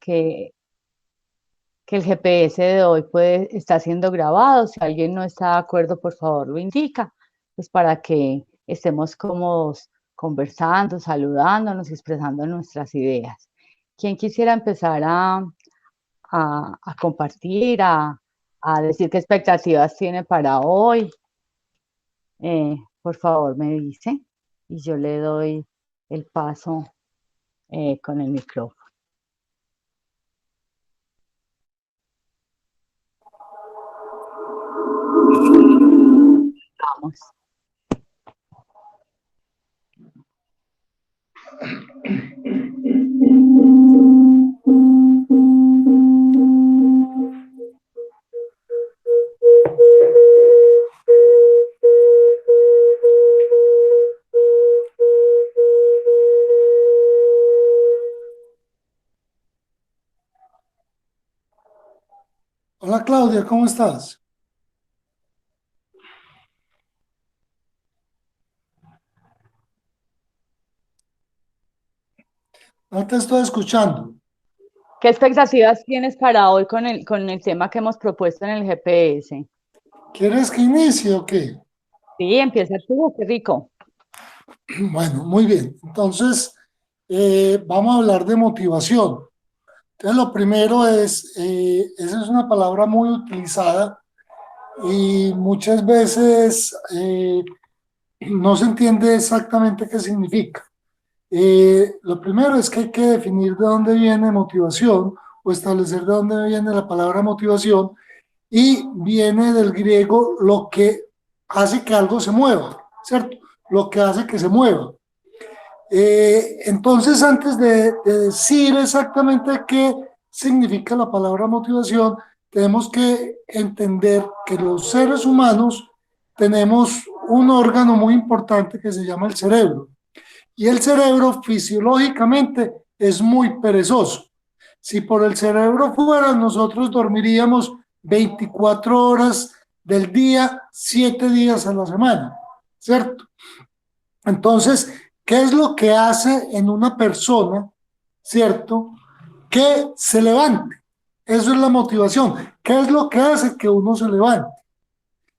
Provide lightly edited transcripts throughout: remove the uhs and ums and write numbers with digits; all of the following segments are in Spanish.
que, que el GPS de hoy está siendo grabado. Si alguien no está de acuerdo, por favor lo indica, pues para que estemos cómodos conversando, saludándonos, expresando nuestras ideas. ¿Quién quisiera empezar a compartir, a decir qué expectativas tiene para hoy? Por favor, me dice y yo le doy el paso con el micrófono. Vamos. Hola Claudia, ¿cómo estás? No te estoy escuchando. ¿Qué expectativas tienes para hoy con el tema que hemos propuesto en el GPS? ¿Quieres que inicie o qué? Sí, empieza tú, qué rico. Bueno, muy bien. Entonces, vamos a hablar de motivación. Entonces, lo primero es, esa es una palabra muy utilizada y muchas veces no se entiende exactamente qué significa. Lo primero es que hay que definir de dónde viene motivación o establecer de dónde viene la palabra motivación y viene del griego lo que hace que algo se mueva, ¿cierto? Lo que hace que se mueva. Entonces, antes de decir exactamente qué significa la palabra motivación, tenemos que entender que los seres humanos tenemos un órgano muy importante que se llama el cerebro. Y el cerebro fisiológicamente es muy perezoso. Si por el cerebro fuera, nosotros dormiríamos 24 horas del día, 7 días a la semana, ¿cierto? Entonces, ¿qué es lo que hace en una persona, ¿cierto? Que se levante. Eso es la motivación. ¿Qué es lo que hace que uno se levante?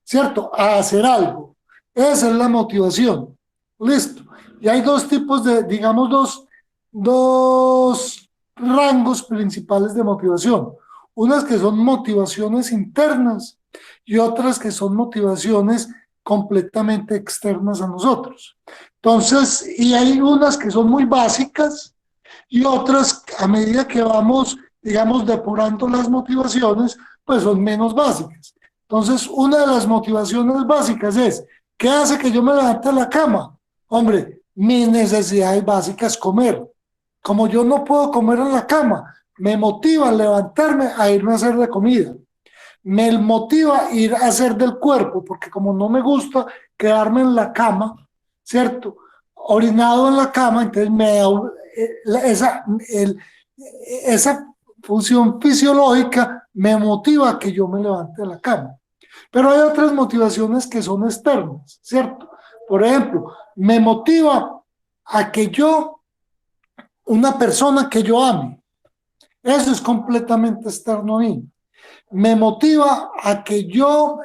¿Cierto? A hacer algo. Esa es la motivación. Listo. Y hay dos tipos de, digamos, dos rangos principales de motivación. Unas que son motivaciones internas y otras que son motivaciones completamente externas a nosotros. Entonces, y hay unas que son muy básicas y otras, a medida que vamos, digamos, depurando las motivaciones, pues son menos básicas. Entonces, una de las motivaciones básicas es, ¿qué hace que yo me levante de la cama? Hombre, mis necesidades básicas, comer. Como yo no puedo comer en la cama, me motiva levantarme a irme a hacer de comida. Me motiva ir a hacer del cuerpo, porque como no me gusta quedarme en la cama, ¿cierto? Orinado en la cama, entonces esa, esa función fisiológica me motiva a que yo me levante de la cama. Pero hay otras motivaciones que son externas, ¿cierto? Por ejemplo, me motiva a que yo, una persona que yo ame, eso es completamente externo a mí. Me motiva a que yo,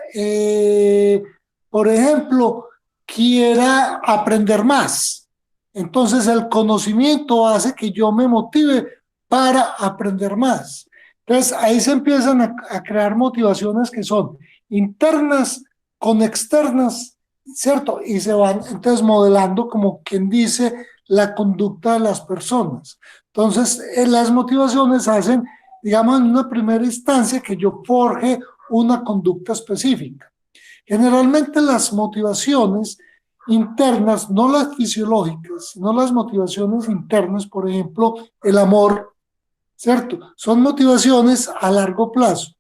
por ejemplo, quiera aprender más. Entonces el conocimiento hace que yo me motive para aprender más. Entonces ahí se empiezan a crear motivaciones que son internas con externas, ¿cierto? Y se van entonces modelando como quien dice la conducta de las personas. Entonces las motivaciones hacen, digamos, en una primera instancia que yo forje una conducta específica. Generalmente las motivaciones internas, no las fisiológicas, sino las motivaciones internas, por ejemplo, el amor, ¿cierto? Son motivaciones a largo plazo.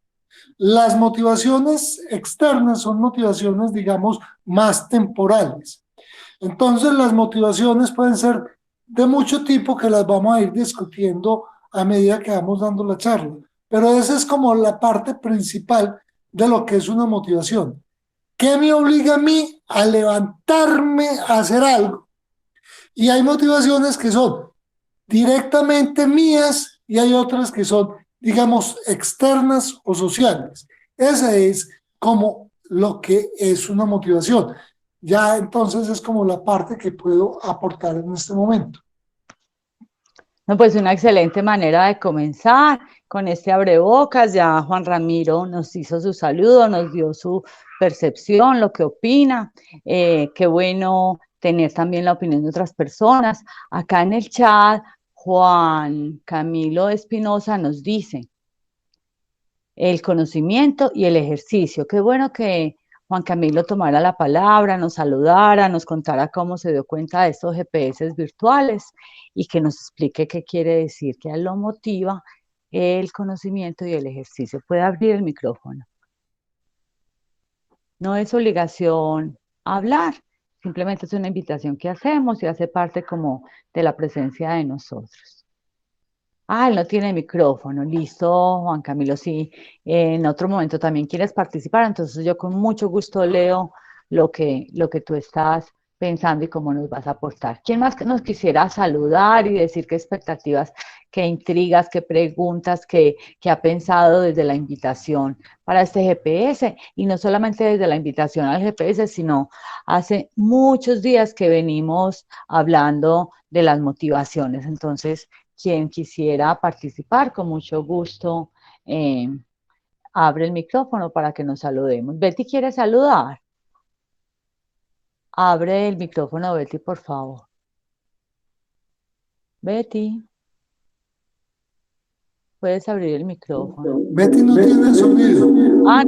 Las motivaciones externas son motivaciones, digamos, más temporales. Entonces, las motivaciones pueden ser de mucho tipo que las vamos a ir discutiendo a medida que vamos dando la charla. Pero esa es como la parte principal de lo que es una motivación. ¿Qué me obliga a mí a levantarme a hacer algo? Y hay motivaciones que son directamente mías y hay otras que son, digamos, externas o sociales. Esa es como lo que es una motivación. Ya entonces es como la parte que puedo aportar en este momento. No, pues una excelente manera de comenzar con este abrebocas. Ya Juan Ramiro nos hizo su saludo, nos dio su percepción, lo que opina. Qué bueno tener también la opinión de otras personas. Acá en el chat, Juan Camilo Espinosa nos dice el conocimiento y el ejercicio. Qué bueno que Juan Camilo tomara la palabra, nos saludara, nos contara cómo se dio cuenta de estos GPS virtuales y que nos explique qué quiere decir, que a él lo motiva el conocimiento y el ejercicio. Puede abrir el micrófono. No es obligación hablar, simplemente es una invitación que hacemos y hace parte como de la presencia de nosotros. Ah, él no tiene micrófono. Listo, Juan Camilo, sí. En otro momento también quieres participar, entonces yo con mucho gusto leo lo que tú estás pensando y cómo nos vas a aportar. ¿Quién más que nos quisiera saludar y decir qué expectativas, qué intrigas, qué preguntas, qué ha pensado desde la invitación para este GPS? Y no solamente desde la invitación al GPS, sino hace muchos días que venimos hablando de las motivaciones. Entonces, quien quisiera participar, con mucho gusto, eh, abre el micrófono para que nos saludemos. Betty quiere saludar. Abre el micrófono, Betty, por favor. Betty, puedes abrir el micrófono. Betty no tiene sonido. Ah,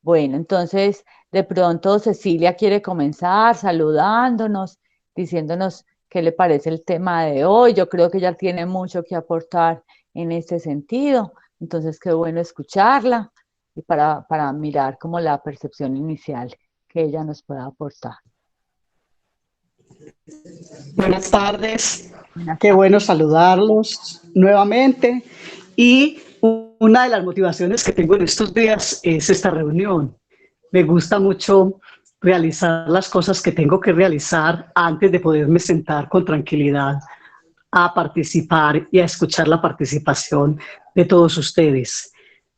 bueno, entonces de pronto Cecilia quiere comenzar saludándonos, diciéndonos qué le parece el tema de hoy. Yo creo que ella tiene mucho que aportar en este sentido. Entonces, qué bueno escucharla y para mirar como la percepción inicial que ella nos pueda aportar. Buenas tardes, Buenas qué tardes. bueno saludarlos nuevamente. Y una de las motivaciones que tengo en estos días es esta reunión. Me gusta mucho realizar las cosas que tengo que realizar antes de poderme sentar con tranquilidad a participar y a escuchar la participación de todos ustedes.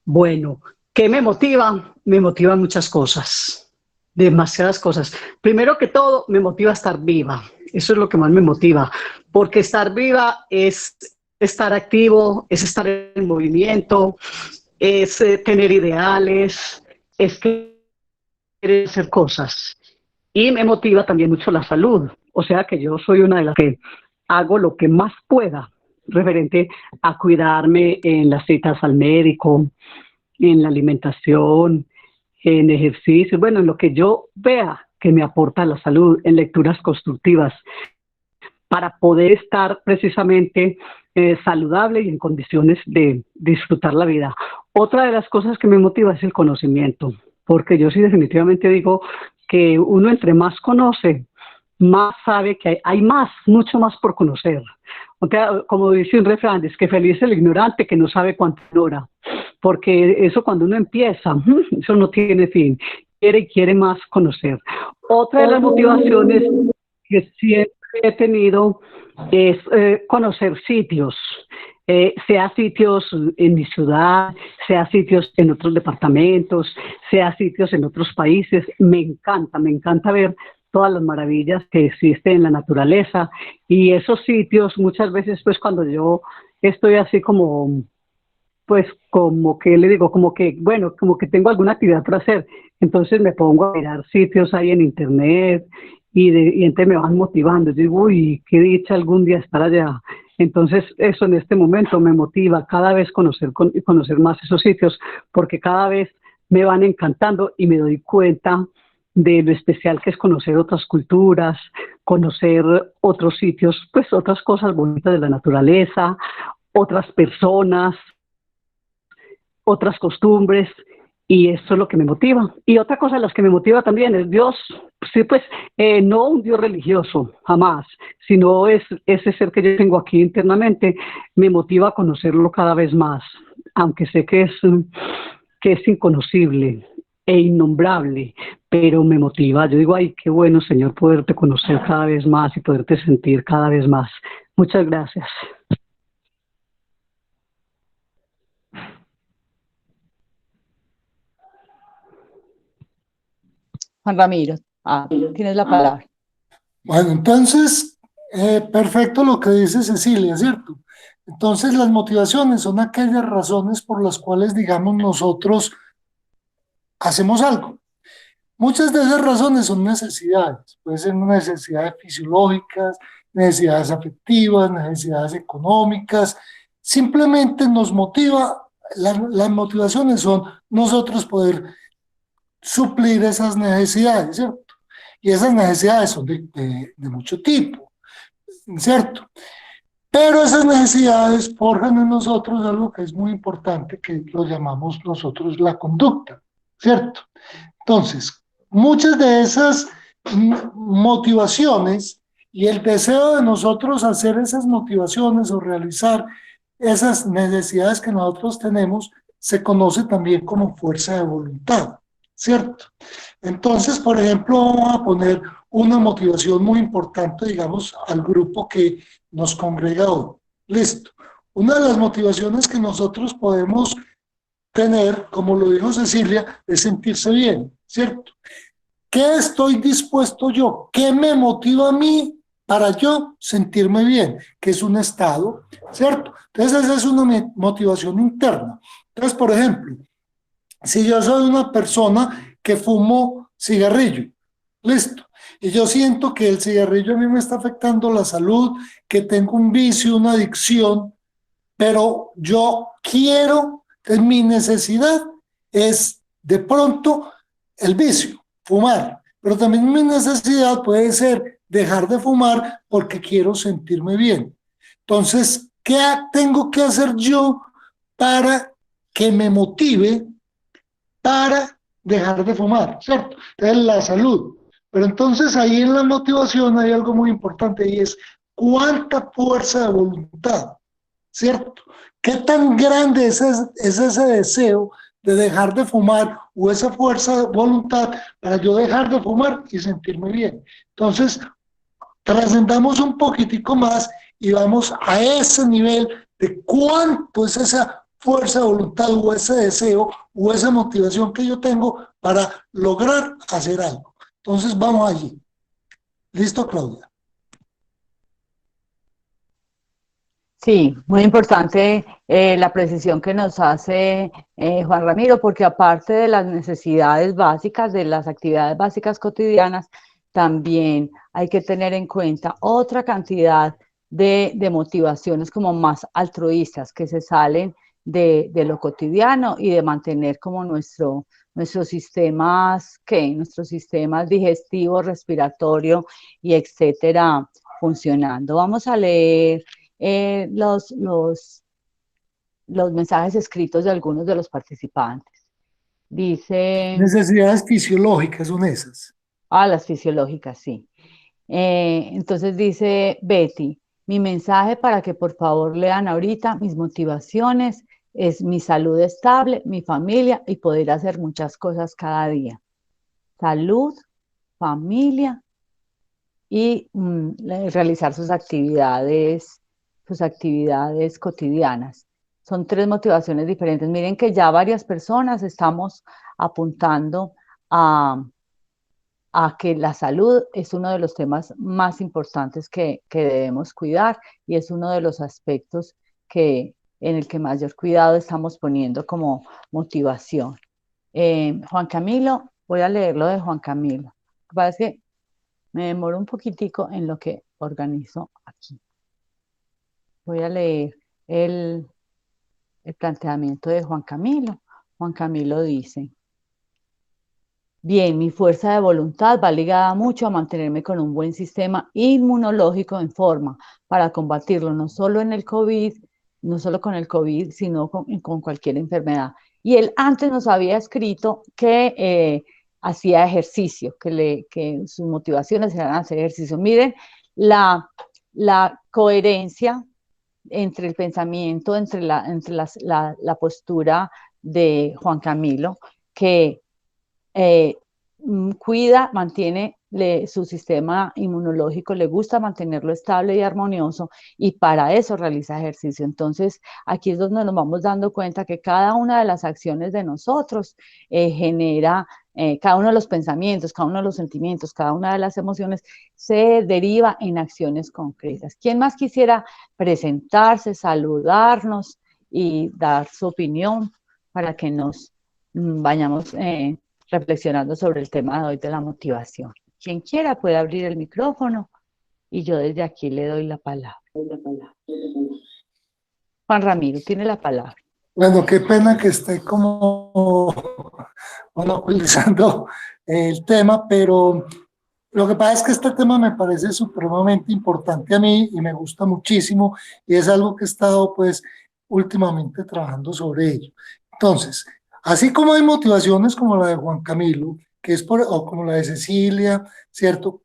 Bueno, ¿qué me motiva? Me motivan muchas cosas, demasiadas cosas. Primero que todo, me motiva a estar viva. Eso es lo que más me motiva, porque estar viva es estar activo, es estar en movimiento, es tener ideales, es querer hacer cosas. Y me motiva también mucho la salud. O sea que yo soy una de las que hago lo que más pueda referente a cuidarme en las citas al médico, en la alimentación, en ejercicio, bueno, en lo que yo vea que me aporta la salud, en lecturas constructivas, para poder estar precisamente saludable y en condiciones de disfrutar la vida. Otra de las cosas que me motiva es el conocimiento, porque yo sí definitivamente digo que uno entre más conoce, más sabe que hay más, mucho más por conocer. O sea, como dice un refrán, es que feliz el ignorante que no sabe cuánto ignora, porque eso cuando uno empieza, eso no tiene fin, quiere más conocer. Otra de las motivaciones que siempre he tenido es conocer sitios, sea sitios en mi ciudad, sea sitios en otros departamentos, sea sitios en otros países. Me encanta ver todas las maravillas que existen en la naturaleza y esos sitios muchas veces pues cuando yo estoy así como pues como que le digo, como que, bueno, como que tengo alguna actividad para hacer, entonces me pongo a mirar sitios ahí en internet y entonces me van motivando, yo digo, uy, qué dicha algún día estar allá. Entonces eso en este momento me motiva cada vez conocer más esos sitios, porque cada vez me van encantando y me doy cuenta de lo especial que es conocer otras culturas, conocer otros sitios, pues otras cosas bonitas de la naturaleza, otras personas, otras costumbres, y eso es lo que me motiva. Y otra cosa de las que me motiva también es Dios, sí, pues no un Dios religioso, jamás, sino es ese ser que yo tengo aquí internamente, me motiva a conocerlo cada vez más, aunque sé que es inconocible e innombrable, pero me motiva. Yo digo, ay, qué bueno, Señor, poderte conocer cada vez más y poderte sentir cada vez más. Muchas gracias. Juan Ramiro, tienes la palabra. Bueno, entonces, perfecto lo que dice Cecilia, ¿cierto? Entonces, las motivaciones son aquellas razones por las cuales, digamos, nosotros hacemos algo. Muchas de esas razones son necesidades, pueden ser necesidades fisiológicas, necesidades afectivas, necesidades económicas. Simplemente nos motiva, las motivaciones son nosotros poder suplir esas necesidades, ¿cierto? Y esas necesidades son de mucho tipo, ¿cierto? Pero esas necesidades forjan en nosotros algo que es muy importante, que lo llamamos nosotros la conducta, ¿cierto? Entonces, muchas de esas motivaciones y el deseo de nosotros hacer esas motivaciones o realizar esas necesidades que nosotros tenemos se conoce también como fuerza de voluntad, ¿cierto? Entonces, por ejemplo, vamos a poner una motivación muy importante, digamos, al grupo que nos congrega hoy. Listo. Una de las motivaciones que nosotros podemos tener, como lo dijo Cecilia, es sentirse bien, ¿cierto? ¿Qué estoy dispuesto yo? ¿Qué me motiva a mí para yo sentirme bien? Que es un estado, ¿cierto? Entonces esa es una motivación interna. Entonces, por ejemplo, si yo soy una persona que fumo cigarrillo, listo, y yo siento que el cigarrillo a mí me está afectando la salud, que tengo un vicio, una adicción, pero yo quiero, mi necesidad es de pronto el vicio, fumar, pero también mi necesidad puede ser dejar de fumar porque quiero sentirme bien. Entonces, ¿qué tengo que hacer yo para que me motive para dejar de fumar, ¿cierto? Entonces, la salud. Pero entonces ahí en la motivación hay algo muy importante y es cuánta fuerza de voluntad, ¿cierto? ¿Qué tan grande es ese deseo de dejar de fumar o esa fuerza de voluntad para yo dejar de fumar y sentirme bien? Entonces, trascendamos un poquitico más y vamos a ese nivel de cuánto es esa fuerza de voluntad o ese deseo o esa motivación que yo tengo para lograr hacer algo. Entonces, vamos allí. ¿Listo, Claudia? Sí, muy importante la precisión que nos hace Juan Ramiro, porque aparte de las necesidades básicas, de las actividades básicas cotidianas, también hay que tener en cuenta otra cantidad de motivaciones como más altruistas que se salen de lo cotidiano y de mantener como nuestros sistemas, ¿qué? Nuestros sistemas digestivo, respiratorio y etcétera funcionando. Vamos a leer eh, los, los, los mensajes escritos de algunos de los participantes. Dice, Necesidades fisiológicas son esas. las fisiológicas, sí. Entonces dice Betty, mi mensaje para que por favor lean ahorita mis motivaciones es mi salud estable, mi familia y poder hacer muchas cosas cada día. Salud, familia y realizar sus actividades cotidianas. Son tres motivaciones diferentes. Miren que ya varias personas estamos apuntando a, a que la salud es uno de los temas más importantes que debemos cuidar y es uno de los aspectos en el que mayor cuidado estamos poniendo como motivación. Juan Camilo, voy a leer lo de Juan Camilo. Lo que pasa es que me demoro un poquitico en lo que organizo aquí. Voy a leer el, el planteamiento de Juan Camilo. Juan Camilo dice, bien, mi fuerza de voluntad va ligada mucho a mantenerme con un buen sistema inmunológico en forma para combatirlo, no solo en el COVID, no solo con el COVID, sino con cualquier enfermedad. Y él antes nos había escrito que hacía ejercicio, que sus motivaciones eran hacer ejercicio. Miren la coherencia entre el pensamiento, entre la postura de Juan Camilo, que eh, cuida, mantiene su sistema inmunológico, le gusta mantenerlo estable y armonioso y para eso realiza ejercicio. Entonces, aquí es donde nos vamos dando cuenta que cada una de las acciones de nosotros genera cada uno de los pensamientos, cada uno de los sentimientos, cada una de las emociones se deriva en acciones concretas. ¿Quién más quisiera presentarse, saludarnos y dar su opinión para que nos vayamos reflexionando sobre el tema de hoy de la motivación? Quien quiera puede abrir el micrófono y yo desde aquí le doy la palabra. Juan Ramiro, tiene la palabra. Bueno, qué pena que esté como monopolizando el tema, pero lo que pasa es que este tema me parece supremamente importante a mí y me gusta muchísimo y es algo que he estado pues últimamente trabajando sobre ello. Entonces, así como hay motivaciones como la de Juan Camilo, que es o como la de Cecilia, ¿cierto?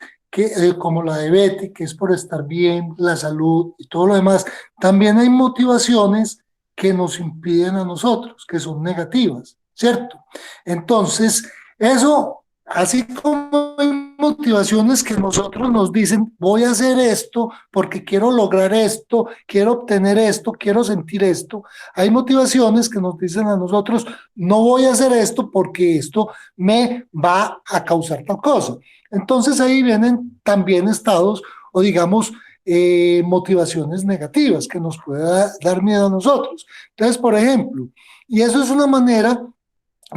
Como la de Betty, que es por estar bien, la salud y todo lo demás, también hay motivaciones que nos impiden a nosotros, que son negativas, ¿cierto? Entonces, eso, así como hay motivaciones que nosotros nos dicen, voy a hacer esto porque quiero lograr esto, quiero obtener esto, quiero sentir esto, hay motivaciones que nos dicen a nosotros, no voy a hacer esto porque esto me va a causar tal cosa. Entonces ahí vienen también estados o digamos motivaciones negativas que nos pueda dar miedo a nosotros. Entonces, por ejemplo, y eso es una manera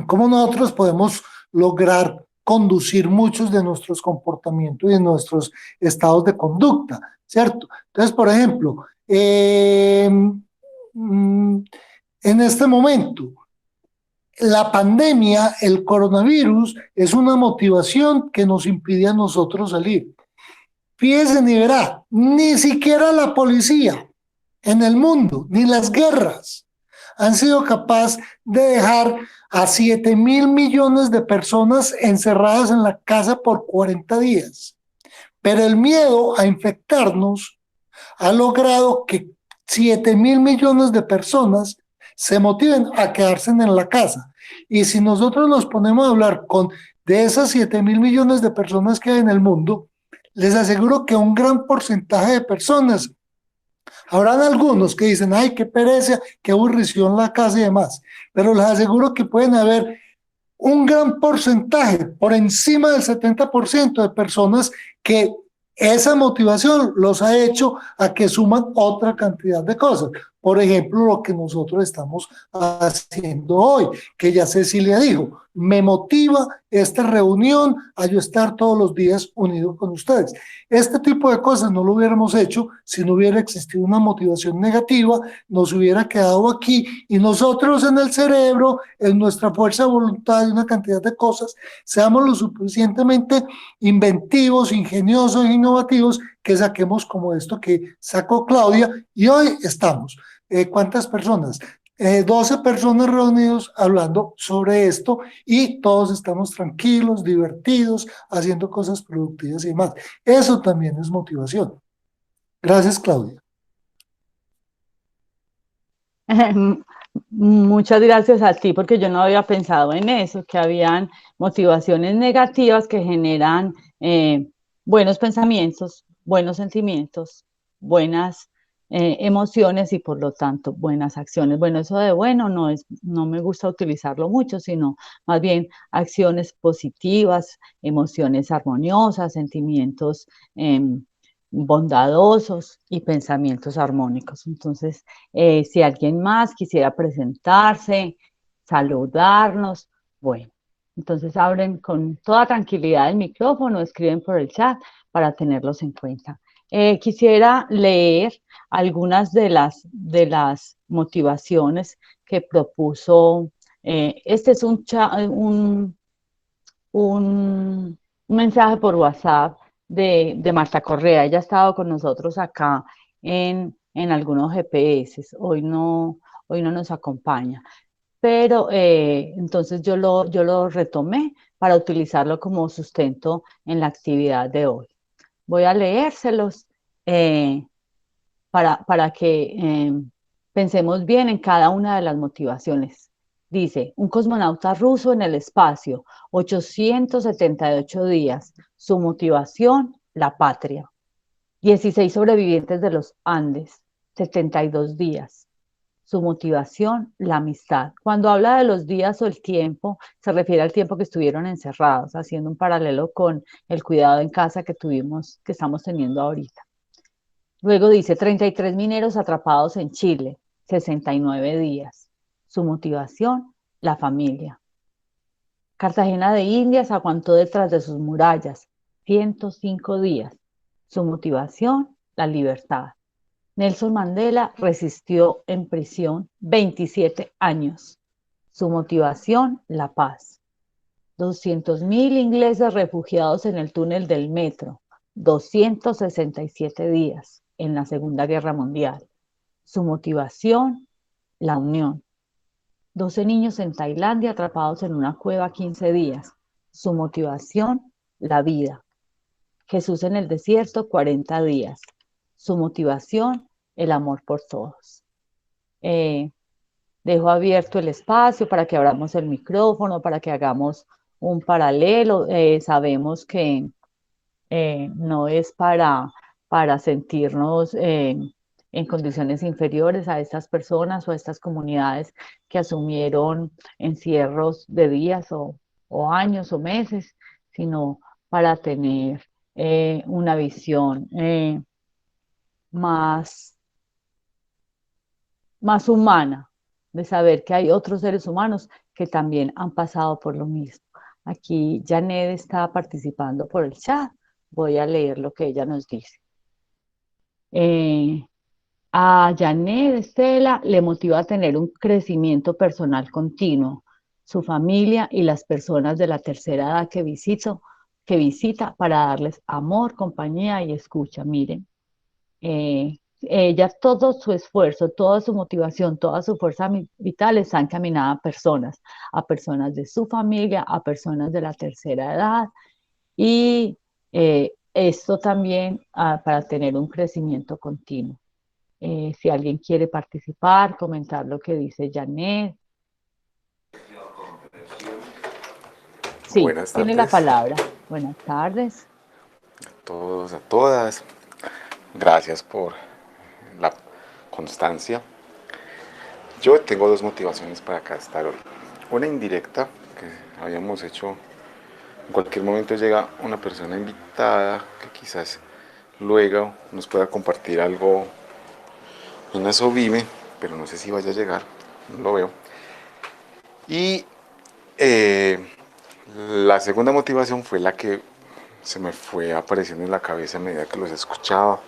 como nosotros podemos lograr conducir muchos de nuestros comportamientos y de nuestros estados de conducta, ¿cierto? Entonces, por ejemplo, en este momento, la pandemia, el coronavirus, es una motivación que nos impide a nosotros salir. Fíjese ni verá, ni siquiera la policía en el mundo, ni las guerras han sido capaces de dejar a 7.000 millones de personas encerradas en la casa por 40 días. Pero el miedo a infectarnos ha logrado que 7.000 millones de personas se motiven a quedarse en la casa. Y si nosotros nos ponemos a hablar de esas 7.000 millones de personas que hay en el mundo, les aseguro que un gran porcentaje de personas, habrán algunos que dicen, ay, qué pereza, qué aburrición la casa y demás, pero les aseguro que pueden haber un gran porcentaje, por encima del 70% de personas que esa motivación los ha hecho a que suman otra cantidad de cosas. Por ejemplo, lo que nosotros estamos haciendo hoy, que ya Cecilia dijo, me motiva esta reunión a yo estar todos los días unido con ustedes. Este tipo de cosas no lo hubiéramos hecho si no hubiera existido una motivación negativa, nos hubiera quedado aquí y nosotros en el cerebro, en nuestra fuerza de voluntad y una cantidad de cosas, seamos lo suficientemente inventivos, ingeniosos e innovativos que saquemos como esto que sacó Claudia y hoy estamos. ¿Cuántas personas? 12 personas reunidos hablando sobre esto y todos estamos tranquilos, divertidos, haciendo cosas productivas y demás. Eso también es motivación. Gracias, Claudia. Muchas gracias a ti, porque yo no había pensado en eso, que habían motivaciones negativas que generan buenos pensamientos, buenos sentimientos, buenas emociones y por lo tanto buenas acciones. Bueno, eso de bueno no me gusta utilizarlo mucho, sino más bien acciones positivas, emociones armoniosas, sentimientos bondadosos y pensamientos armónicos. Entonces, si alguien más quisiera presentarse, saludarnos, bueno, entonces abren con toda tranquilidad el micrófono, escriben por el chat para tenerlos en cuenta. Quisiera leer algunas de las motivaciones que propuso. Este es un mensaje por WhatsApp de Marta Correa. Ella ha estado con nosotros acá en algunos GPS. Hoy no nos acompaña. Pero entonces yo lo retomé para utilizarlo como sustento en la actividad de hoy. Voy a leérselos para que pensemos bien en cada una de las motivaciones. Dice, un cosmonauta ruso en el espacio, 878 días. Su motivación, la patria. 16 sobrevivientes de los Andes, 72 días. su motivación, la amistad. Cuando habla de los días o el tiempo, se refiere al tiempo que estuvieron encerrados, haciendo un paralelo con el cuidado en casa que tuvimos, que estamos teniendo ahorita. Luego dice 33 mineros atrapados en Chile, 69 días. Su motivación, la familia. Cartagena de Indias aguantó detrás de sus murallas, 105 días. Su motivación, la libertad. Nelson Mandela resistió en prisión 27 años. Su motivación, la paz. 200.000 ingleses refugiados en el túnel del metro, 267 días en la Segunda Guerra Mundial. Su motivación, la unión. 12 niños en Tailandia atrapados en una cueva 15 días. Su motivación, la vida. Jesús en el desierto 40 días. Su motivación, el amor por todos. Dejo abierto el espacio para que abramos el micrófono, para que hagamos un paralelo. Sabemos que no es para sentirnos en condiciones inferiores a estas personas o a estas comunidades que asumieron encierros de días o años o meses, sino para tener una visión más, más humana, de saber que hay otros seres humanos que también han pasado por lo mismo. Aquí Janet está participando por el chat. Voy a leer lo que ella nos dice. A Janet Estela le motiva a tener un crecimiento personal continuo. Su familia y las personas de la tercera edad que visita para darles amor, compañía y escucha. Miren, ella, todo su esfuerzo, toda su motivación, toda su fuerza vital está encaminada a personas de su familia, a personas de la tercera edad y esto también para tener un crecimiento continuo. Si alguien quiere participar, comentar lo que dice Janet. Sí, Buenas tiene la tardes palabra. Buenas tardes. a todos, a todas. Gracias por la constancia. Yo tengo dos motivaciones para acá estar hoy. Una indirecta, que habíamos hecho, en cualquier momento llega una persona invitada que quizás luego nos pueda compartir algo en eso vive, pero no sé si vaya a llegar, no lo veo. Y la segunda motivación fue la que se me fue apareciendo en la cabeza a medida que los escuchaba,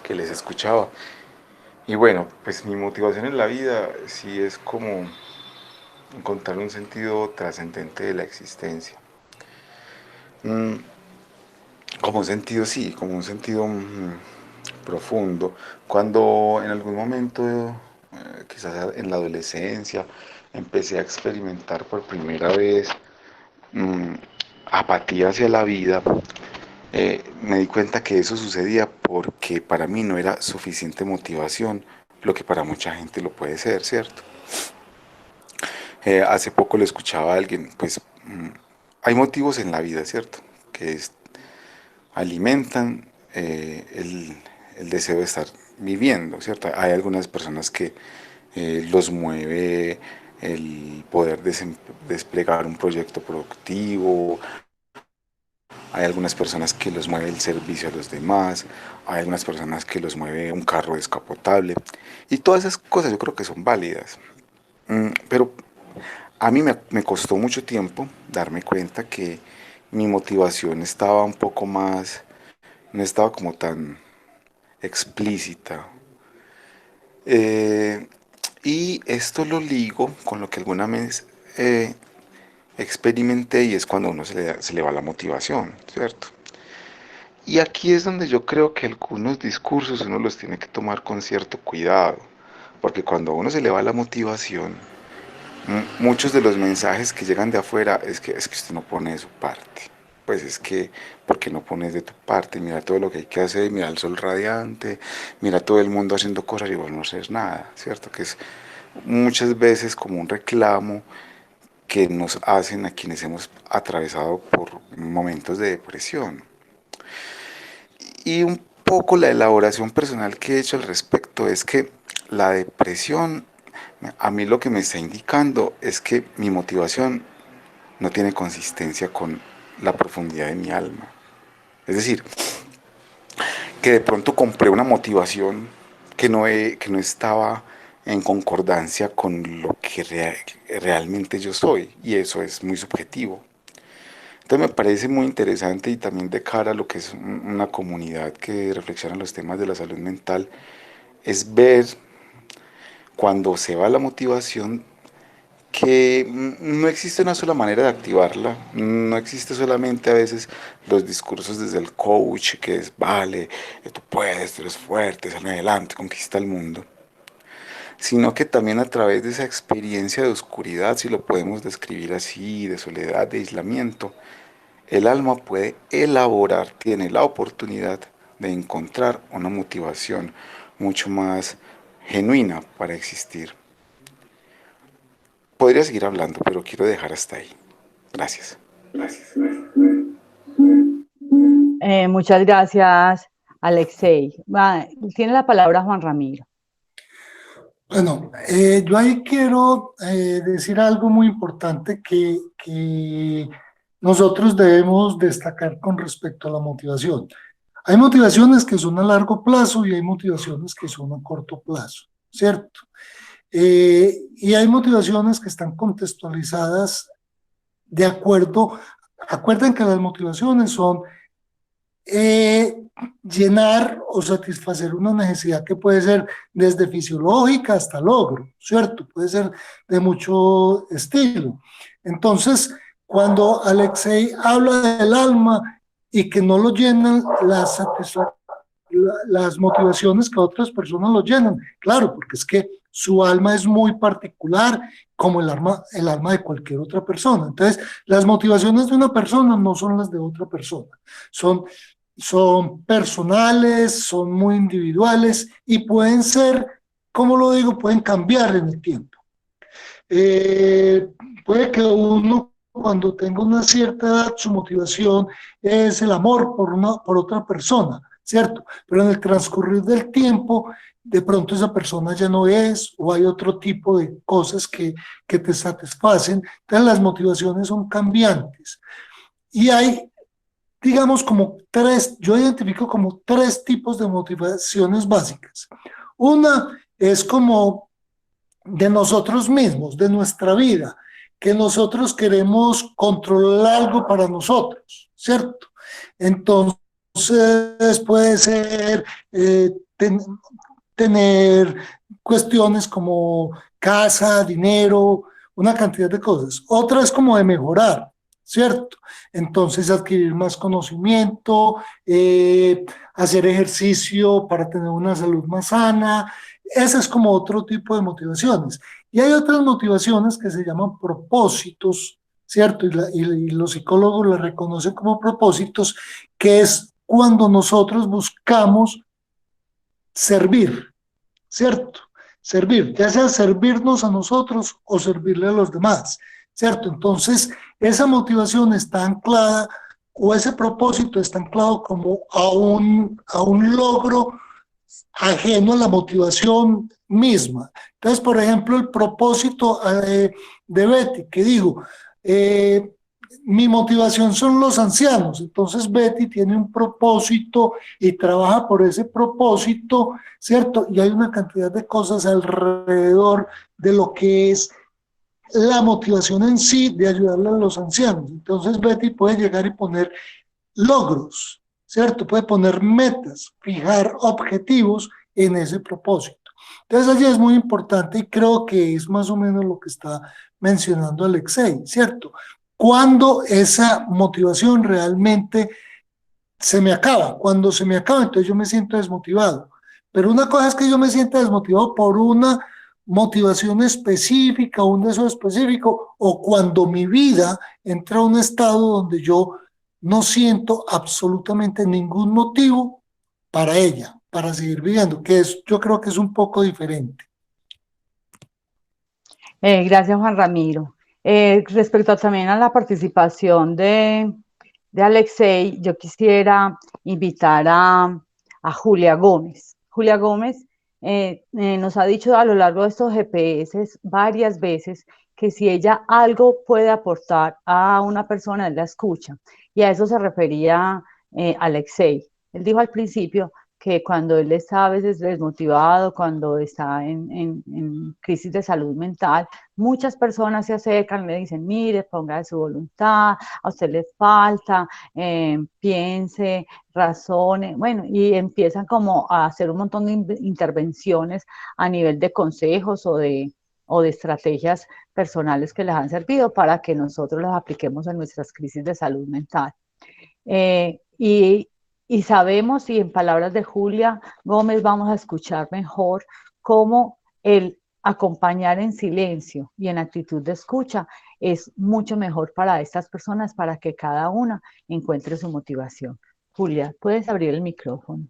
que les escuchaba. Y bueno, pues mi motivación en la vida sí es como encontrar un sentido trascendente de la existencia. Como un sentido, sí, como un sentido profundo. Cuando en algún momento, quizás en la adolescencia, empecé a experimentar por primera vez mmm, apatía hacia la vida, me di cuenta que eso sucedía porque para mí no era suficiente motivación, lo que para mucha gente lo puede ser, ¿cierto? Hace poco le escuchaba a alguien, pues hay motivos en la vida, ¿cierto? Que alimentan el deseo de estar viviendo, ¿cierto? Hay algunas personas que los mueve el poder desplegar un proyecto productivo, hay algunas personas que los mueve el servicio a los demás, hay algunas personas que los mueve un carro descapotable, y todas esas cosas yo creo que son válidas. Pero a mí me costó mucho tiempo darme cuenta que mi motivación estaba un poco más, no estaba como tan explícita. Y esto lo ligo con lo que alguna vez experimenté, y es cuando a uno se le va la motivación, ¿cierto? Y aquí es donde yo creo que algunos discursos uno los tiene que tomar con cierto cuidado, porque cuando a uno se le va la motivación, muchos de los mensajes que llegan de afuera es que usted no pone de su parte. Pues es que, ¿por qué no pones de tu parte? Mira todo lo que hay que hacer, mira el sol radiante, mira todo el mundo haciendo cosas y vos no haces nada, ¿cierto? Que es muchas veces como un reclamo que nos hacen a quienes hemos atravesado por momentos de depresión. Y un poco la elaboración personal que he hecho al respecto es que la depresión, a mí lo que me está indicando es que mi motivación no tiene consistencia con la profundidad de mi alma. Es decir, que de pronto compré una motivación que no estaba en concordancia con lo que realmente yo soy, y eso es muy subjetivo. Entonces me parece muy interesante, y también de cara a lo que es una comunidad que reflexiona los temas de la salud mental, es ver cuando se va la motivación que no existe una sola manera de activarla, no existe solamente a veces los discursos desde el coach, que es, vale, tú puedes, tú eres fuerte, sal adelante, conquista el mundo, sino que también a través de esa experiencia de oscuridad, si lo podemos describir así, de soledad, de aislamiento, el alma puede elaborar, tiene la oportunidad de encontrar una motivación mucho más genuina para existir. Podría seguir hablando, pero quiero dejar hasta ahí. Gracias. Gracias. Muchas gracias, Alexei. Tiene la palabra Juan Ramiro. Bueno, yo ahí quiero decir algo muy importante que nosotros debemos destacar con respecto a la motivación. Hay motivaciones que son a largo plazo y hay motivaciones que son a corto plazo, ¿cierto? Y hay motivaciones que están contextualizadas de acuerdo, acuerden que las motivaciones son llenar o satisfacer una necesidad que puede ser desde fisiológica hasta logro, ¿cierto? Puede ser de mucho estilo. Entonces, cuando Alexei habla del alma y que no lo llenan las motivaciones que otras personas lo llenan, claro, porque es que su alma es muy particular como el alma de cualquier otra persona. Entonces, las motivaciones de una persona no son las de otra persona, son personales, son muy individuales y pueden ser, como lo digo, pueden cambiar en el tiempo. Puede que uno cuando tenga una cierta edad, su motivación es el amor por otra persona, ¿cierto? Pero en el transcurrir del tiempo, de pronto esa persona ya no es, o hay otro tipo de cosas que te satisfacen. Entonces las motivaciones son cambiantes. Y hay, digamos, como tres, yo identifico como tres tipos de motivaciones básicas. Una es como de nosotros mismos, de nuestra vida, que nosotros queremos controlar algo para nosotros, ¿cierto? Entonces puede ser tener cuestiones como casa, dinero, una cantidad de cosas. Otra es como de mejorar, ¿cierto? Entonces adquirir más conocimiento, hacer ejercicio para tener una salud más sana. Ese es como otro tipo de motivaciones. Y hay otras motivaciones que se llaman propósitos, ¿cierto? Y los psicólogos las reconocen como propósitos, que es cuando nosotros buscamos servir, ¿cierto? Servir, ya sea servirnos a nosotros o servirle a los demás, ¿cierto? Entonces, esa motivación está anclada o ese propósito está anclado como a un logro ajeno a la motivación misma. Entonces, por ejemplo, el propósito de Betty, que digo, mi motivación son los ancianos, entonces Betty tiene un propósito y trabaja por ese propósito, ¿cierto? Y hay una cantidad de cosas alrededor de lo que es la motivación en sí de ayudarle a los ancianos. Entonces Betty puede llegar y poner logros, ¿cierto? Puede poner metas, fijar objetivos en ese propósito. Entonces allí es muy importante y creo que es más o menos lo que está mencionando Alexei, ¿cierto? Cuando esa motivación realmente se me acaba, cuando se me acaba, entonces yo me siento desmotivado. Pero una cosa es que yo me sienta desmotivado por una motivación específica, un deseo específico, o cuando mi vida entra a un estado donde yo no siento absolutamente ningún motivo para ella, para seguir viviendo, que es, yo creo que es un poco diferente. Gracias, Juan Ramiro. Respecto también a la participación de Alexei, yo quisiera invitar a Julia Gómez. Julia Gómez nos ha dicho a lo largo de estos GPS varias veces que si ella algo puede aportar a una persona, él la escucha. Y a eso se refería Alexei. Él dijo al principio que cuando él está a veces desmotivado, cuando está en crisis de salud mental, muchas personas se acercan y le dicen, mire, ponga de su voluntad, a usted le falta, piense, razone, bueno, y empiezan como a hacer un montón de intervenciones a nivel de consejos o de estrategias personales que les han servido para que nosotros las apliquemos en nuestras crisis de salud mental. Y sabemos, y en palabras de Julia Gómez, vamos a escuchar mejor cómo el acompañar en silencio y en actitud de escucha es mucho mejor para estas personas, para que cada una encuentre su motivación. Julia, puedes abrir el micrófono.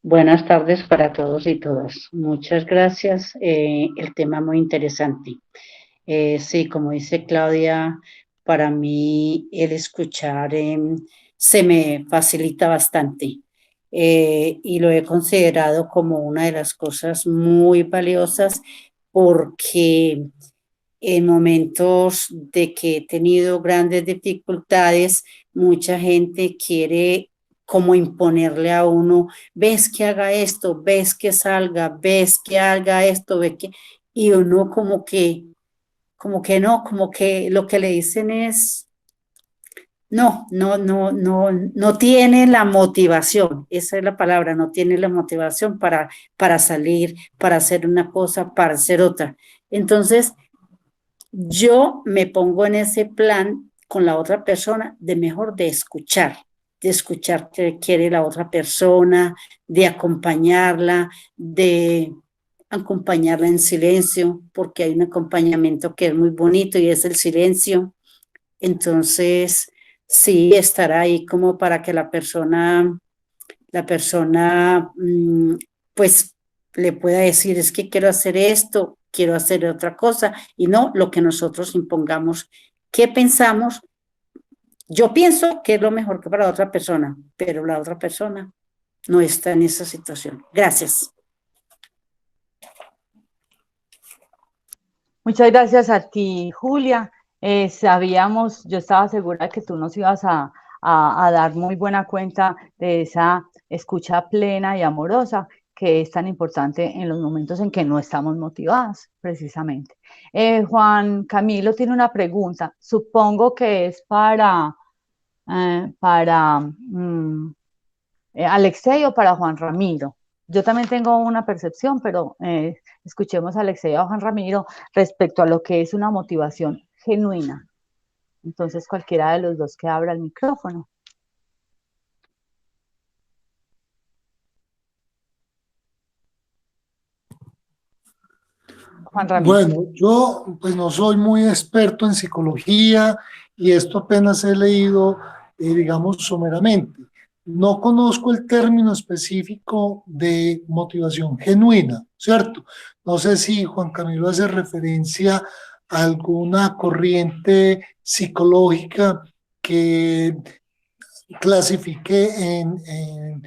Buenas tardes para todos y todas. Muchas gracias. El tema muy interesante. Sí, como dice Claudia, para mí el escuchar se me facilita bastante y lo he considerado como una de las cosas muy valiosas porque en momentos de que he tenido grandes dificultades, mucha gente quiere como imponerle a uno, ves que haga esto, ves que salga, ves que haga esto, ves que... Y uno como que no, como que lo que le dicen es, no tiene la motivación, esa es la palabra, no tiene la motivación para salir, para hacer una cosa, para hacer otra. Entonces, yo me pongo en ese plan con la otra persona de mejor de escuchar qué quiere la otra persona, de acompañarla en silencio, porque hay un acompañamiento que es muy bonito y es el silencio. Entonces, sí, estar ahí como para que la persona, pues le pueda decir, es que quiero hacer esto, quiero hacer otra cosa, y no lo que nosotros impongamos. ¿Qué pensamos? Yo pienso que es lo mejor que para la otra persona, pero la otra persona no está en esa situación. Gracias. Muchas gracias a ti, Julia. Sabíamos, yo estaba segura que tú nos ibas a dar muy buena cuenta de esa escucha plena y amorosa que es tan importante en los momentos en que no estamos motivados, precisamente. Juan Camilo tiene una pregunta. Supongo que es para Alexei o para Juan Ramiro. Yo también tengo una percepción, pero escuchemos a Alexei o a Juan Ramiro respecto a lo que es una motivación genuina. Entonces, cualquiera de los dos que abra el micrófono. Juan Ramiro. Bueno, yo pues no soy muy experto en psicología y esto apenas he leído, digamos, someramente. No conozco el término específico de motivación genuina, ¿cierto? No sé si Juan Camilo hace referencia a alguna corriente psicológica que clasifique en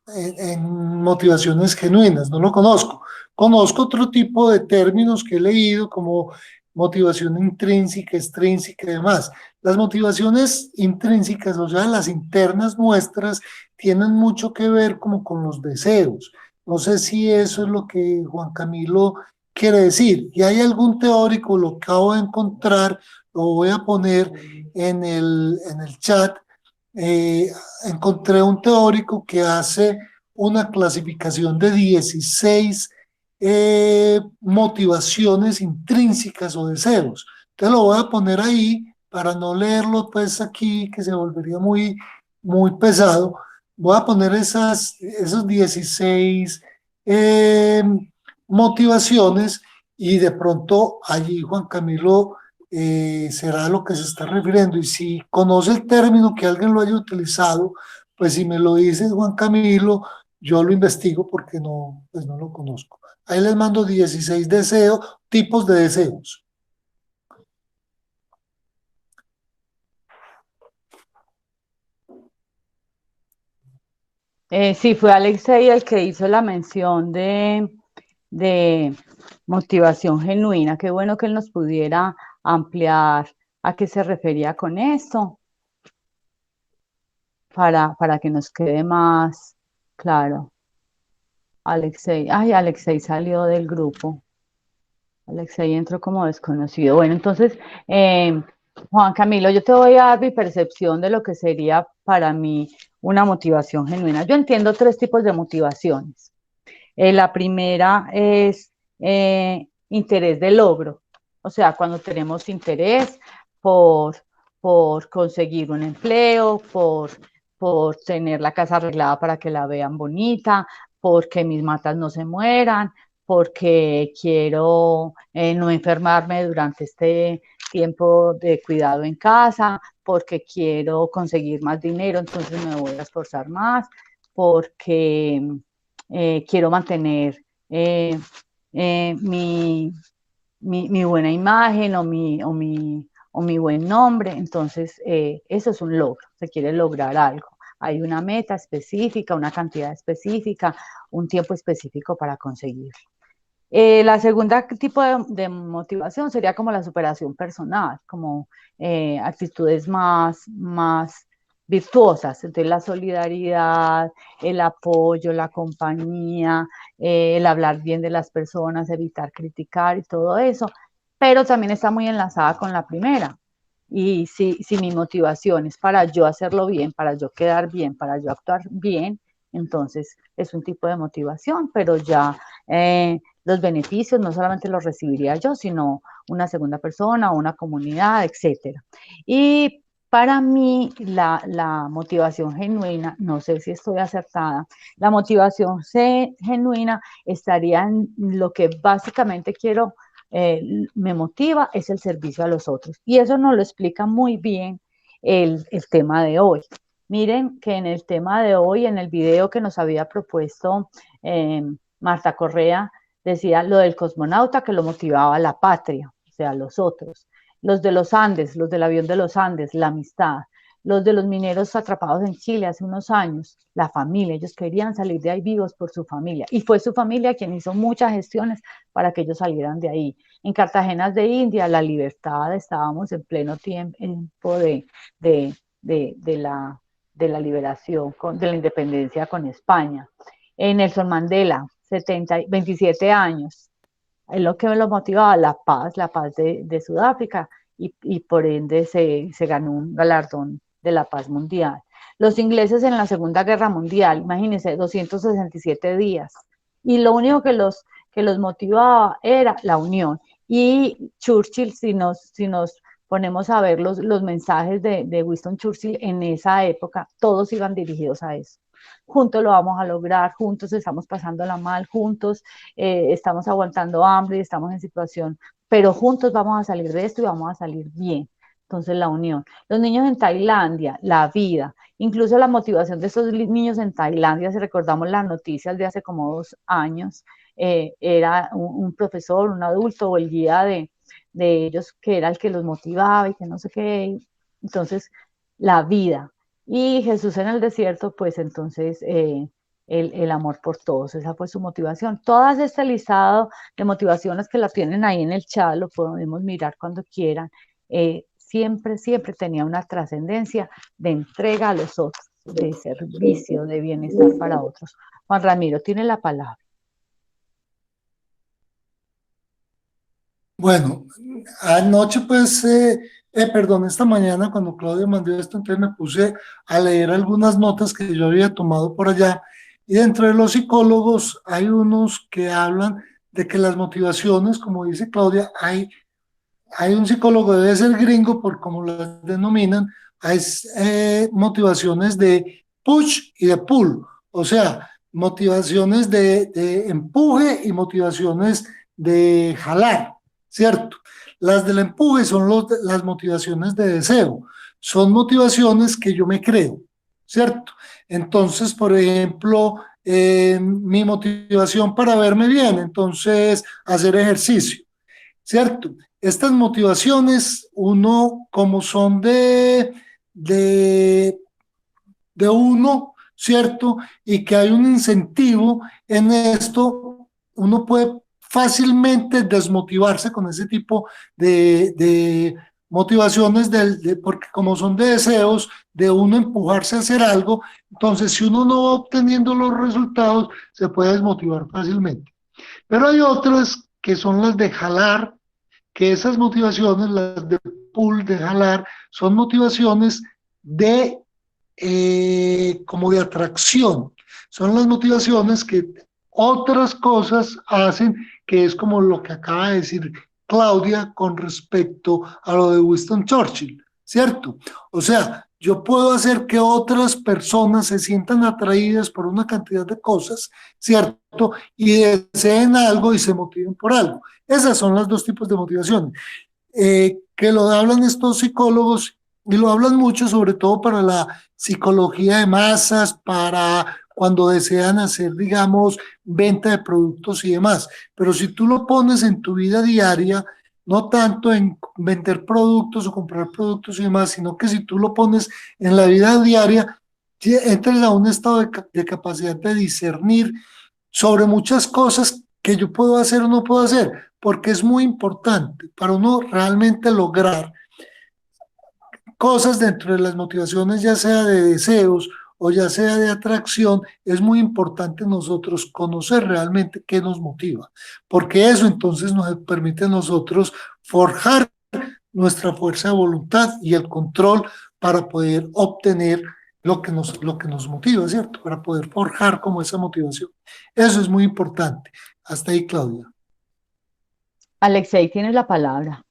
en motivaciones genuinas, no lo conozco. Conozco otro tipo de términos que he leído como motivación intrínseca, extrínseca y demás. Las motivaciones intrínsecas, o sea, las internas nuestras, tienen mucho que ver como con los deseos. No sé si eso es lo que Juan Camilo quiere decir. Y hay algún teórico, lo acabo de encontrar, lo voy a poner en el chat. eh, Encontré un teórico que hace una clasificación de 16 motivaciones intrínsecas o deseos. Entonces lo voy a poner ahí para no leerlo pues aquí, que se volvería muy pesado. Voy a poner esos 16 eh, motivaciones y de pronto allí Juan Camilo será a lo que se está refiriendo. Y si conoce el término que alguien lo haya utilizado, pues si me lo dice Juan Camilo, yo lo investigo porque no, pues no lo conozco. Ahí les mando 16 deseos, tipos de deseos. Sí, fue Alexei el que hizo la mención de motivación genuina. Qué bueno que él nos pudiera ampliar a qué se refería con esto para que nos quede más claro. Alexei, ay, Alexei salió del grupo. Alexei entró como desconocido. Bueno, entonces, Juan Camilo, yo te voy a dar mi percepción de lo que sería para mí una motivación genuina. Yo entiendo tres tipos de motivaciones. La primera es interés de logro, o sea, cuando tenemos interés por, por conseguir un empleo, por tener la casa arreglada para que la vean bonita, porque mis matas no se mueran, porque quiero no enfermarme durante este tiempo de cuidado en casa, porque quiero conseguir más dinero, entonces me voy a esforzar más, porque quiero mantener eh, mi, mi, buena imagen o mi buen nombre. Entonces, eso es un logro, se quiere lograr algo. Hay una meta específica, una cantidad específica, un tiempo específico para conseguirlo. La segunda tipo de motivación sería como la superación personal, como actitudes más virtuosas, entonces la solidaridad, el apoyo, la compañía, el hablar bien de las personas, evitar criticar y todo eso, pero también está muy enlazada con la primera. Y si mi motivación es para yo hacerlo bien, para yo quedar bien, para yo actuar bien, entonces es un tipo de motivación, pero ya los beneficios no solamente los recibiría yo, sino una segunda persona, una comunidad, etcétera. Y para mí, la motivación genuina, no sé si estoy acertada, la motivación genuina estaría en lo que básicamente quiero, me motiva, es el servicio a los otros. Y eso nos lo explica muy bien el tema de hoy. Miren que en el tema de hoy, en el video que nos había propuesto Marta Correa, decía lo del cosmonauta que lo motivaba la patria, o sea, los otros. Los de los Andes, los del avión de los Andes, la amistad. Los de los mineros atrapados en Chile hace unos años, la familia, ellos querían salir de ahí vivos por su familia. Y fue su familia quien hizo muchas gestiones para que ellos salieran de ahí. En Cartagena de India, la libertad, estábamos en pleno tiempo de, de la, de la liberación, de la independencia con España. Nelson Mandela, 27 años. Es lo que me lo motivaba, la paz de Sudáfrica, y por ende se ganó un galardón de la paz mundial. Los ingleses en la Segunda Guerra Mundial, imagínense, 267 días. Y lo único que los motivaba era la unión. Y Churchill, si nos ponemos a ver los mensajes de Winston Churchill en esa época, todos iban dirigidos a eso. Juntos lo vamos a lograr, juntos estamos pasándola mal, juntos estamos aguantando hambre, estamos en situación, pero juntos vamos a salir de esto y vamos a salir bien. Entonces, la unión. Los niños en Tailandia, la vida, incluso la motivación de estos niños en Tailandia, si recordamos las noticias de hace como 2 años, era un profesor, un adulto o el guía de ellos que era el que los motivaba y que no sé qué. Entonces, la vida. Y Jesús en el desierto, pues entonces el amor por todos, esa fue su motivación. Todas este listado de motivaciones que la tienen ahí en el chat, lo podemos mirar cuando quieran, siempre, siempre tenía una trascendencia de entrega a los otros, de servicio, de bienestar para otros. Juan Ramiro, tiene la palabra. Bueno, anoche pues, perdón, esta mañana cuando Claudia mandó esto, entonces me puse a leer algunas notas que yo había tomado por allá y dentro de los psicólogos hay unos que hablan de que las motivaciones, como dice Claudia, hay un psicólogo, debe ser gringo por como las denominan, hay motivaciones de push y de pull, o sea, motivaciones de empuje y motivaciones de jalar, ¿cierto? Las del empuje son las motivaciones de deseo, son motivaciones que yo me creo, ¿cierto? Entonces, por ejemplo, mi motivación para verme bien, entonces hacer ejercicio, ¿cierto? Estas motivaciones, uno, como son de uno, ¿cierto? Y que hay un incentivo en esto, uno puede fácilmente desmotivarse con ese tipo de motivaciones, porque como son de deseos, de uno empujarse a hacer algo, entonces si uno no va obteniendo los resultados, se puede desmotivar fácilmente. Pero hay otras que son las de jalar, que esas motivaciones, las de pull, de jalar, son motivaciones de como de atracción. Son las motivaciones que otras cosas hacen, que es como lo que acaba de decir Claudia con respecto a lo de Winston Churchill, ¿cierto? O sea, yo puedo hacer que otras personas se sientan atraídas por una cantidad de cosas, ¿cierto? Y deseen algo y se motiven por algo. Esas son las dos tipos de motivaciones. Que lo hablan estos psicólogos y lo hablan mucho, sobre todo para la psicología de masas, para cuando desean hacer, digamos, venta de productos y demás. Pero si tú lo pones en tu vida diaria, no tanto en vender productos o comprar productos y demás, sino que si tú lo pones en la vida diaria, entras a un estado de capacidad de discernir sobre muchas cosas que yo puedo hacer o no puedo hacer, porque es muy importante para uno realmente lograr cosas dentro de las motivaciones, ya sea de deseos o ya sea de atracción, es muy importante nosotros conocer realmente qué nos motiva, porque eso entonces nos permite a nosotros forjar nuestra fuerza de voluntad y el control para poder obtener lo que nos motiva, ¿cierto? Para poder forjar como esa motivación. Eso es muy importante. Hasta ahí, Claudia. Alexei, tienes la palabra.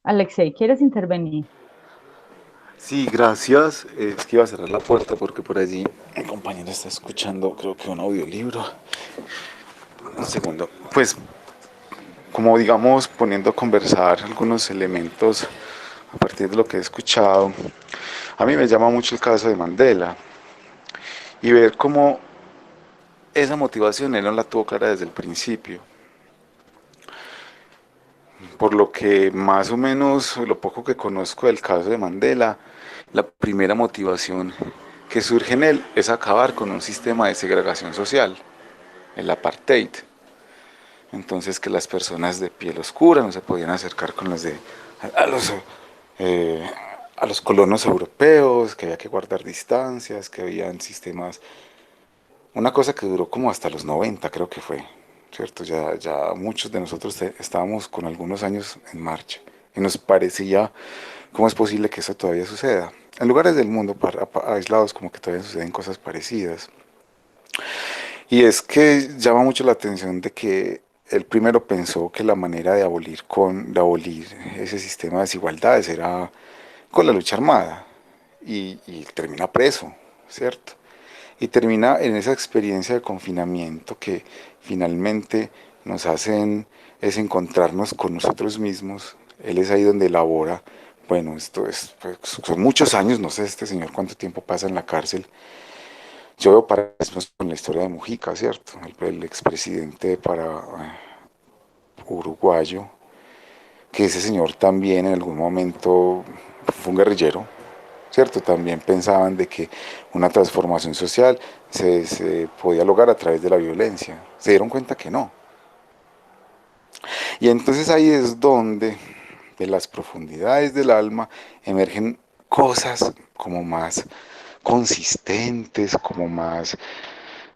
Alexei, ¿quieres intervenir? Sí, gracias. Es que iba a cerrar la puerta porque por allí mi compañero está escuchando, creo que un audiolibro. Un segundo. Pues, como digamos, poniendo a conversar algunos elementos a partir de lo que he escuchado, a mí me llama mucho el caso de Mandela y ver cómo esa motivación él no la tuvo clara desde el principio. Por lo que más o menos lo poco que conozco del caso de Mandela, la primera motivación que surge en él es acabar con un sistema de segregación social, el apartheid. Entonces que las personas de piel oscura no se podían acercar con los de a los eh, a los colonos europeos, que había que guardar distancias, que habían sistemas, una cosa que duró como hasta los 90 creo que fue, ¿cierto? Ya muchos de nosotros estábamos con algunos años en marcha y nos parecía cómo es posible que eso todavía suceda. En lugares del mundo aislados como que todavía suceden cosas parecidas. Y es que llama mucho la atención de que él primero pensó que la manera de abolir ese sistema de desigualdades era con la lucha armada y termina preso, ¿cierto? Y termina en esa experiencia de confinamiento que finalmente nos hacen es encontrarnos con nosotros mismos. Él es ahí donde elabora, bueno, esto es, pues, son muchos años, no sé este señor cuánto tiempo pasa en la cárcel. Yo veo paralelismos con la historia de Mujica, ¿cierto? El expresidente uruguayo, que ese señor también en algún momento fue un guerrillero, ¿cierto? También pensaban de que una transformación social se podía lograr a través de la violencia. Se dieron cuenta que no. Y entonces ahí es donde, de las profundidades del alma, emergen cosas como más consistentes, como más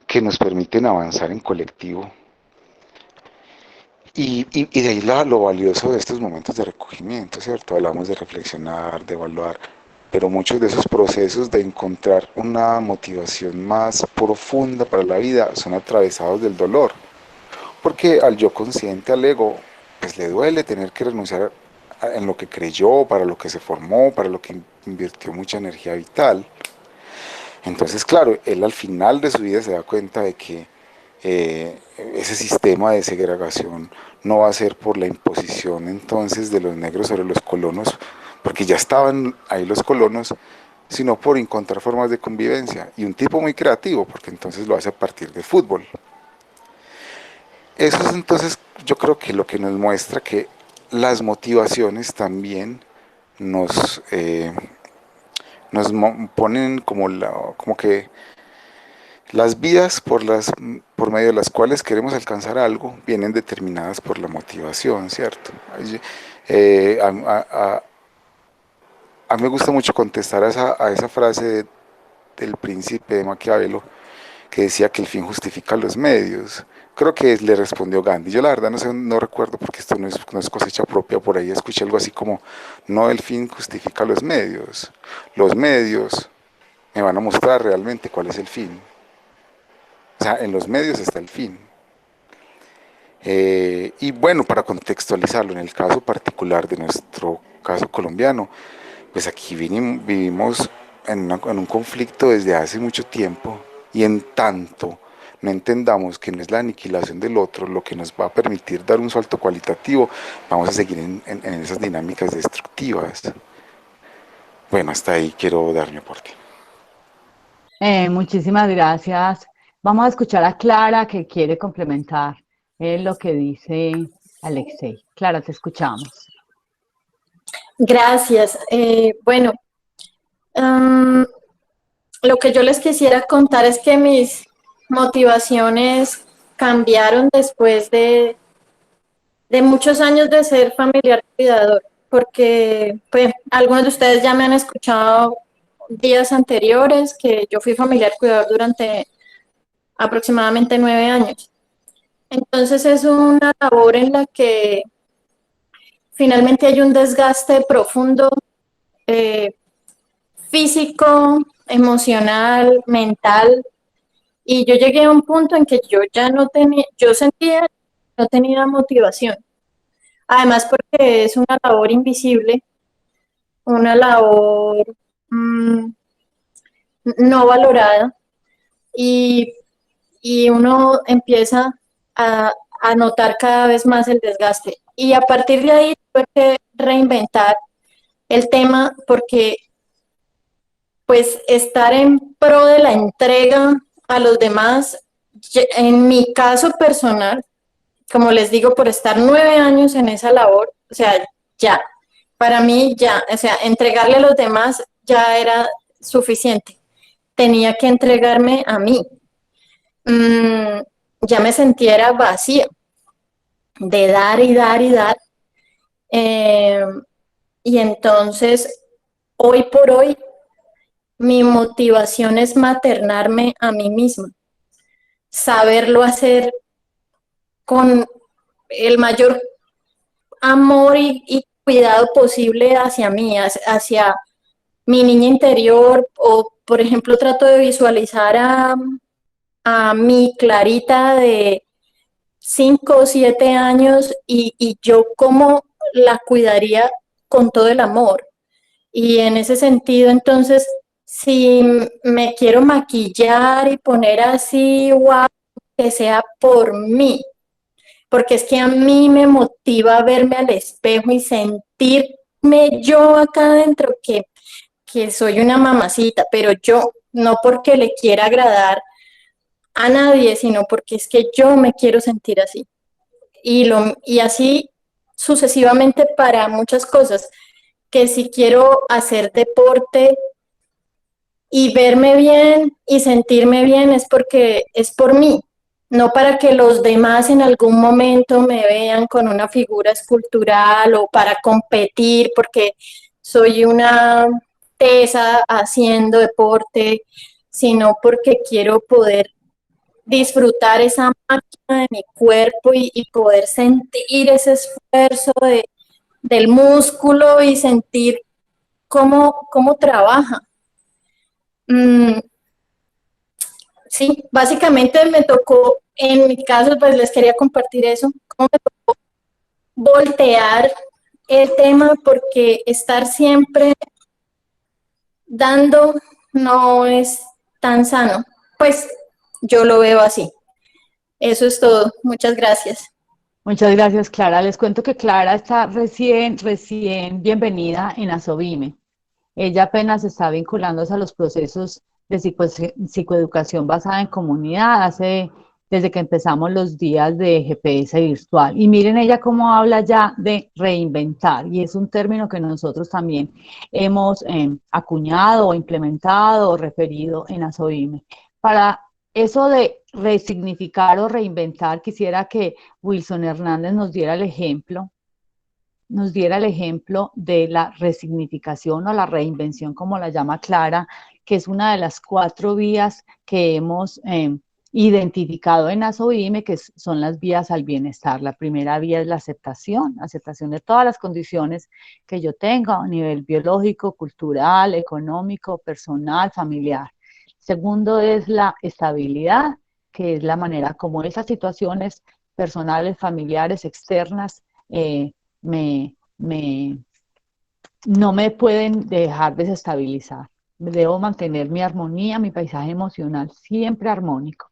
que nos permiten avanzar en colectivo. Y de ahí lo valioso de estos momentos de recogimiento, ¿cierto? Hablamos de reflexionar, de evaluar, pero muchos de esos procesos de encontrar una motivación más profunda para la vida son atravesados del dolor, porque al yo consciente, al ego, pues le duele tener que renunciar en lo que creyó, para lo que se formó, para lo que invirtió mucha energía vital. Entonces, claro, él al final de su vida se da cuenta de que ese sistema de segregación no va a ser por la imposición entonces de los negros sobre los colonos, porque ya estaban ahí los colonos, sino por encontrar formas de convivencia. Y un tipo muy creativo, porque entonces lo hace a partir del fútbol. Eso es entonces, yo creo que lo que nos muestra que las motivaciones también nos ponen como que las vías por medio de las cuales queremos alcanzar algo vienen determinadas por la motivación, ¿cierto? Eh, a, a- a mí me gusta mucho contestar a esa frase del príncipe de Maquiavelo que decía que el fin justifica los medios. Creo que le respondió Gandhi. Yo la verdad no sé, no recuerdo porque esto no es cosecha propia, por ahí escuché algo así como, no, el fin justifica los medios me van a mostrar realmente cuál es el fin. O sea, en los medios está el fin. Y bueno, para contextualizarlo, en el caso particular de nuestro caso colombiano, pues aquí vivimos en un conflicto desde hace mucho tiempo y en tanto no entendamos que no es la aniquilación del otro lo que nos va a permitir dar un salto cualitativo, vamos a seguir en esas dinámicas destructivas. Bueno, hasta ahí quiero dar mi aporte. Muchísimas gracias. Vamos a escuchar a Clara que quiere complementar lo que dice Alexei. Clara, te escuchamos. Gracias. Bueno, mm, lo que yo les quisiera contar es que mis motivaciones cambiaron después de muchos años de ser familiar cuidador, porque pues algunos de ustedes ya me han escuchado días anteriores que yo fui familiar cuidador durante aproximadamente 9 años. Entonces es una labor en la que finalmente hay un desgaste profundo, eh, físico, emocional, mental, y yo llegué a un punto en que yo ya no tenía, yo sentía que no tenía motivación. Además porque es una labor invisible, una labor mmm, no valorada, y, y uno empieza a notar cada vez más el desgaste. Y a partir de ahí tuve que reinventar el tema porque pues estar en pro de la entrega a los demás, en mi caso personal, como les digo, por estar 9 años en esa labor, o sea, ya, para mí ya, o sea, entregarle a los demás ya era suficiente. Tenía que entregarme a mí. Ya me sentía vacía de dar y dar y dar. Eh, y entonces, hoy por hoy, mi motivación es maternarme a mí misma, saberlo hacer con el mayor amor y cuidado posible hacia mí, hacia mi niña interior, o por ejemplo trato de visualizar a mi Clarita de 5 o 7 años y yo cómo la cuidaría con todo el amor. Y en ese sentido, entonces, si me quiero maquillar y poner así, guau, que sea por mí, porque es que a mí me motiva verme al espejo y sentirme yo acá adentro que soy una mamacita, pero yo, no porque le quiera agradar a nadie, sino porque es que yo me quiero sentir así. Y así sucesivamente para muchas cosas, que si quiero hacer deporte y verme bien y sentirme bien es porque es por mí, no para que los demás en algún momento me vean con una figura escultural o para competir porque soy una tesa haciendo deporte, sino porque quiero poder disfrutar esa máquina de mi cuerpo y poder sentir ese esfuerzo del músculo y sentir cómo trabaja. Mm, sí, básicamente me tocó, en mi caso, pues les quería compartir eso, cómo me tocó voltear el tema porque estar siempre dando no es tan sano. Pues yo lo veo así. Eso es todo. Muchas gracias. Muchas gracias, Clara. Les cuento que Clara está recién bienvenida en Asobime. Ella apenas está vinculándose a los procesos de psicoeducación basada en comunidad. Hace desde que empezamos los días de GPS virtual. Y miren ella cómo habla ya de reinventar, y es un término que nosotros también hemos acuñado o implementado o referido en Asoime. Para eso de resignificar o reinventar, quisiera que Wilson Hernández nos diera el ejemplo de la resignificación o la reinvención, como la llama Clara, que es una de las 4 vías que hemos identificado en Asoime, que son las vías al bienestar. La primera vía es la aceptación de todas las condiciones que yo tengo a nivel biológico, cultural, económico, personal, familiar. Segundo es la estabilidad, que es la manera como esas situaciones personales, familiares, externas, me, me, no me pueden dejar desestabilizar. Debo mantener mi armonía, mi paisaje emocional siempre armónico.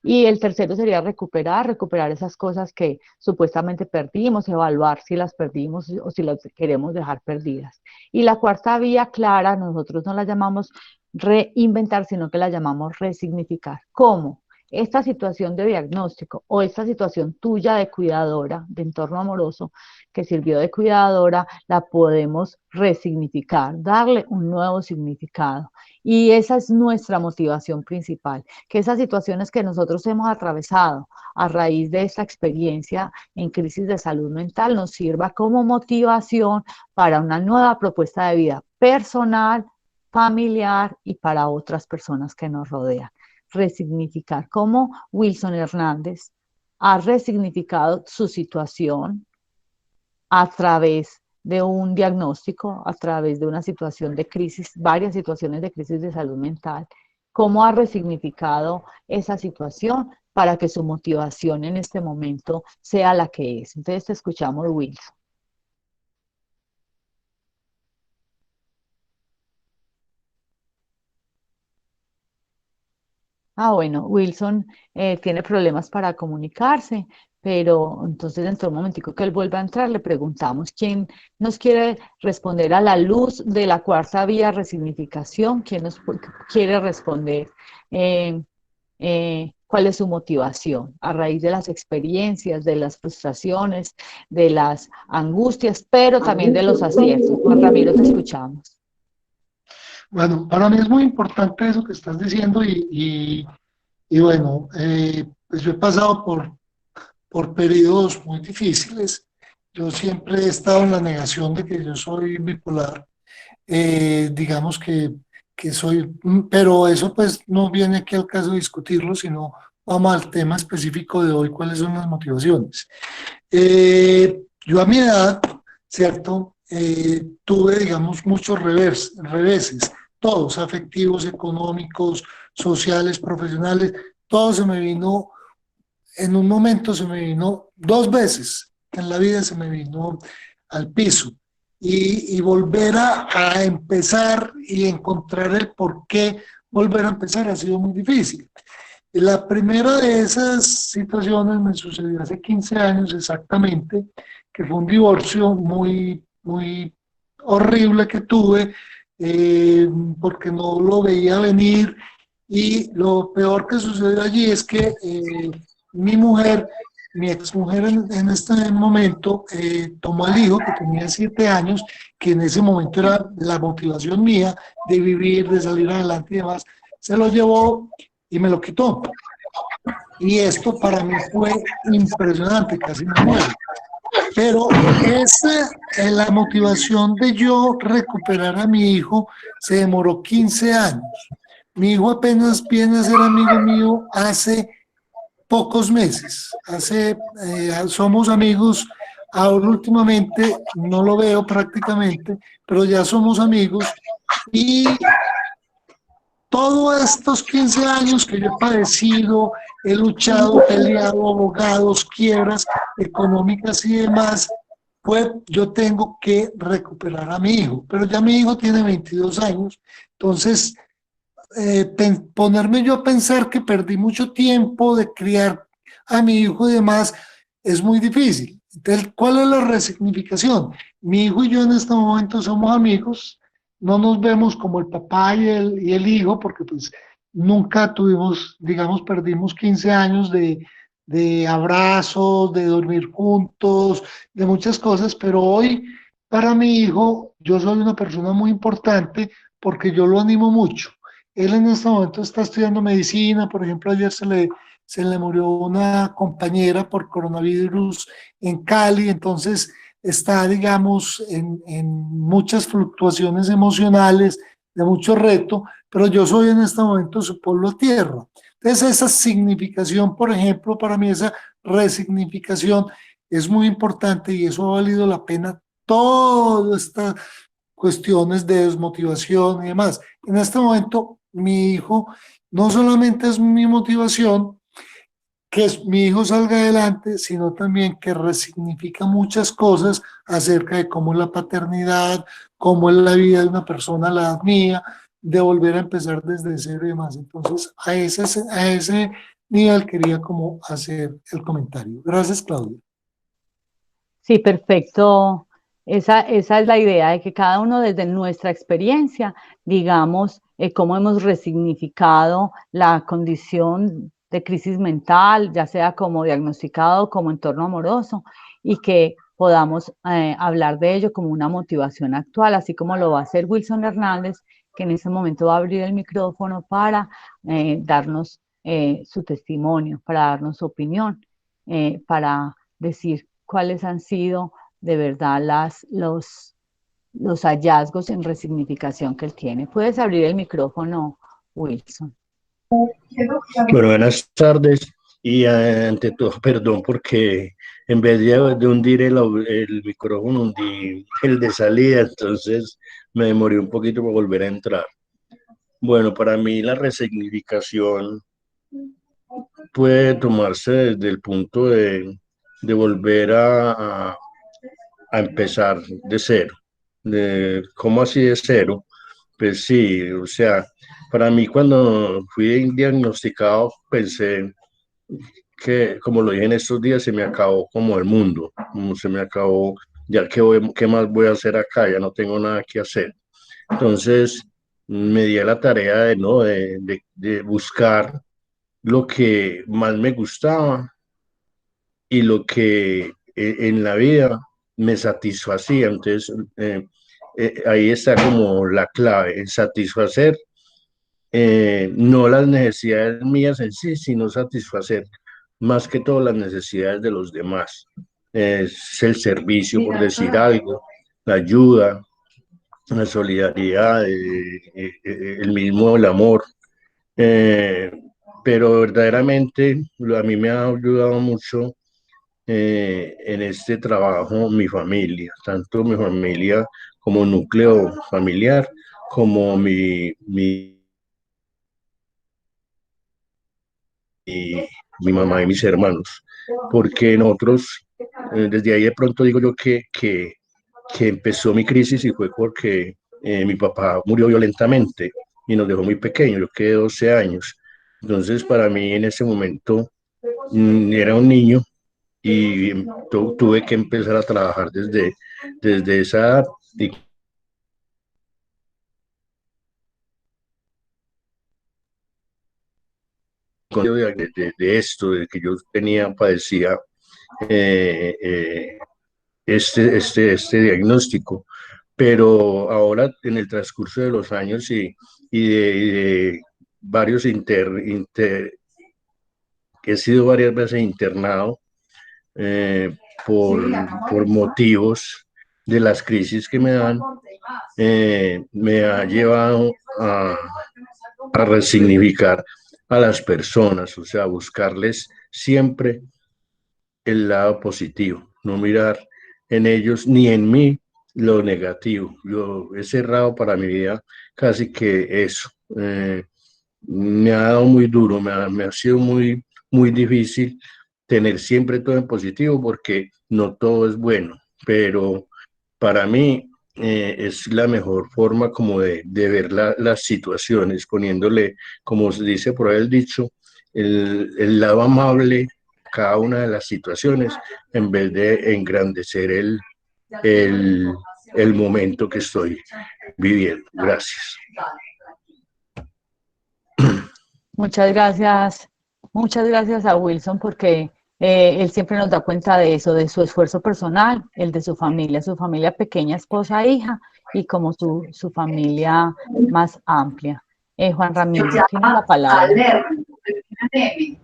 Y el tercero sería recuperar esas cosas que supuestamente perdimos, evaluar si las perdimos o si las queremos dejar perdidas. Y la cuarta vía clara, nosotros no la llamamos reinventar, sino que la llamamos resignificar. ¿Cómo? Esta situación de diagnóstico o esta situación tuya de cuidadora, de entorno amoroso, que sirvió de cuidadora, la podemos resignificar, darle un nuevo significado. Y esa es nuestra motivación principal, que esas situaciones que nosotros hemos atravesado a raíz de esta experiencia en crisis de salud mental nos sirva como motivación para una nueva propuesta de vida personal, familiar y para otras personas que nos rodean. Resignificar, como Wilson Hernández ha resignificado su situación a través de un diagnóstico, a través de una situación de crisis, varias situaciones de crisis de salud mental, cómo ha resignificado esa situación para que su motivación en este momento sea la que es. Entonces te escuchamos, Wilson. Bueno, Wilson tiene problemas para comunicarse, pero entonces dentro de un momentico que él vuelva a entrar, le preguntamos quién nos quiere responder a la luz de la cuarta vía resignificación, quién nos quiere responder cuál es su motivación a raíz de las experiencias, de las frustraciones, de las angustias, pero también de los aciertos. Juan Ramiro, te escuchamos. Bueno, para mí es muy importante eso que estás diciendo y bueno, pues yo he pasado por periodos muy difíciles. Yo siempre he estado en la negación de que yo soy bipolar. Digamos que soy, pero eso pues no viene aquí al caso de discutirlo, sino vamos al tema específico de hoy, cuáles son las motivaciones. Yo a mi edad, ¿cierto? Tuve, digamos, muchos reveses, todos, afectivos, económicos, sociales, profesionales, todo se me vino, en un momento se me vino 2 veces, en la vida se me vino al piso. Y volver a empezar y encontrar el por qué volver a empezar ha sido muy difícil. La primera de esas situaciones me sucedió hace 15 años exactamente, que fue un divorcio muy, muy horrible que tuve, porque no lo veía venir, y lo peor que sucedió allí es que mi mujer, mi exmujer en este momento, tomó al hijo que tenía 7 años, que en ese momento era la motivación mía de vivir, de salir adelante y demás, se lo llevó y me lo quitó. Y esto para mí fue impresionante, casi me muero. Pero esa, la motivación de yo recuperar a mi hijo se demoró 15 años. Mi hijo apenas viene a ser amigo mío hace pocos meses. Somos amigos, ahora últimamente no lo veo prácticamente, pero ya somos amigos. Y todos estos 15 años que yo he padecido, he luchado, peleado, abogados, quiebras económicas y demás, pues yo tengo que recuperar a mi hijo. Pero ya mi hijo tiene 22 años, entonces ponerme yo a pensar que perdí mucho tiempo de criar a mi hijo y demás es muy difícil. Entonces, ¿cuál es la resignificación? Mi hijo y yo en este momento somos amigos, no nos vemos como el papá y el hijo, porque pues nunca tuvimos, digamos, perdimos 15 años de abrazos, de dormir juntos, de muchas cosas, pero hoy para mi hijo yo soy una persona muy importante porque yo lo animo mucho. Él en este momento está estudiando medicina, por ejemplo, ayer se le murió una compañera por coronavirus en Cali, entonces está, digamos, en muchas fluctuaciones emocionales, de mucho reto, pero yo soy en este momento su pueblo tierra. Entonces, esa significación, por ejemplo, para mí esa resignificación es muy importante y eso ha valido la pena todas estas cuestiones de desmotivación y demás. En este momento, mi hijo no solamente es mi motivación, que mi hijo salga adelante, sino también que resignifica muchas cosas acerca de cómo es la paternidad, cómo es la vida de una persona, la edad mía, de volver a empezar desde cero y demás. Entonces, a ese nivel quería como hacer el comentario. Gracias, Claudia. Sí, perfecto. Esa es la idea de que cada uno desde nuestra experiencia, digamos, cómo hemos resignificado la condición de crisis mental, ya sea como diagnosticado como entorno amoroso, y que podamos hablar de ello como una motivación actual, así como lo va a hacer Wilson Hernández, que en este momento va a abrir el micrófono para darnos su testimonio, para darnos su opinión, para decir cuáles han sido de verdad los hallazgos en resignificación que él tiene. Puedes abrir el micrófono, Wilson. Bueno, buenas tardes y ante todo, perdón porque en vez de hundir el micrófono, hundí el de salida, entonces me demoré un poquito para volver a entrar. Bueno, para mí la resignificación puede tomarse desde el punto de volver a empezar de cero. ¿Cómo así de cero? Pues sí, o sea, para mí cuando fui diagnosticado pensé que, como lo dije en estos días, se me acabó como el mundo, como se me acabó, ya qué más voy a hacer acá, ya no tengo nada que hacer. Entonces me di a la tarea de, ¿no? de buscar lo que más me gustaba y lo que en la vida me satisfacía. Entonces, ahí está como la clave, el satisfacer no las necesidades mías en sí, sino satisfacer más que todo las necesidades de los demás. Es el servicio, por decir algo, la ayuda, la solidaridad, el mismo el amor. Eh, pero verdaderamente a mí me ha ayudado mucho en este trabajo mi familia, tanto mi familia como núcleo familiar, como mi mamá y mis hermanos, porque nosotros, desde ahí de pronto digo yo que empezó mi crisis y fue porque mi papá murió violentamente y nos dejó muy pequeños, yo quedé 12 años. Entonces, para mí en ese momento era un niño y tuve que empezar a trabajar desde esa edad y de esto, de que yo tenía, padecía eh, eh, este diagnóstico. Pero ahora, en el transcurso de los años y de varios que he sido varias veces internado eh, por, por motivos de las crisis que me dan, me ha llevado a resignificar a las personas, o sea, buscarles siempre el lado positivo, no mirar en ellos ni en mí lo negativo. Yo he cerrado para mi vida casi que eso. Me ha dado muy duro, me ha sido muy difícil tener siempre todo en positivo porque no todo es bueno, pero para mí es la mejor forma como de ver las situaciones, poniéndole, como se dice por ahí el dicho, el lado amable a cada una de las situaciones en vez de engrandecer el, el momento que estoy viviendo. Gracias. muchas gracias a Wilson porque él siempre nos da cuenta de eso, de su esfuerzo personal, el de su familia pequeña, esposa, hija, y como su familia más amplia. Juan Ramiro, tienes la palabra.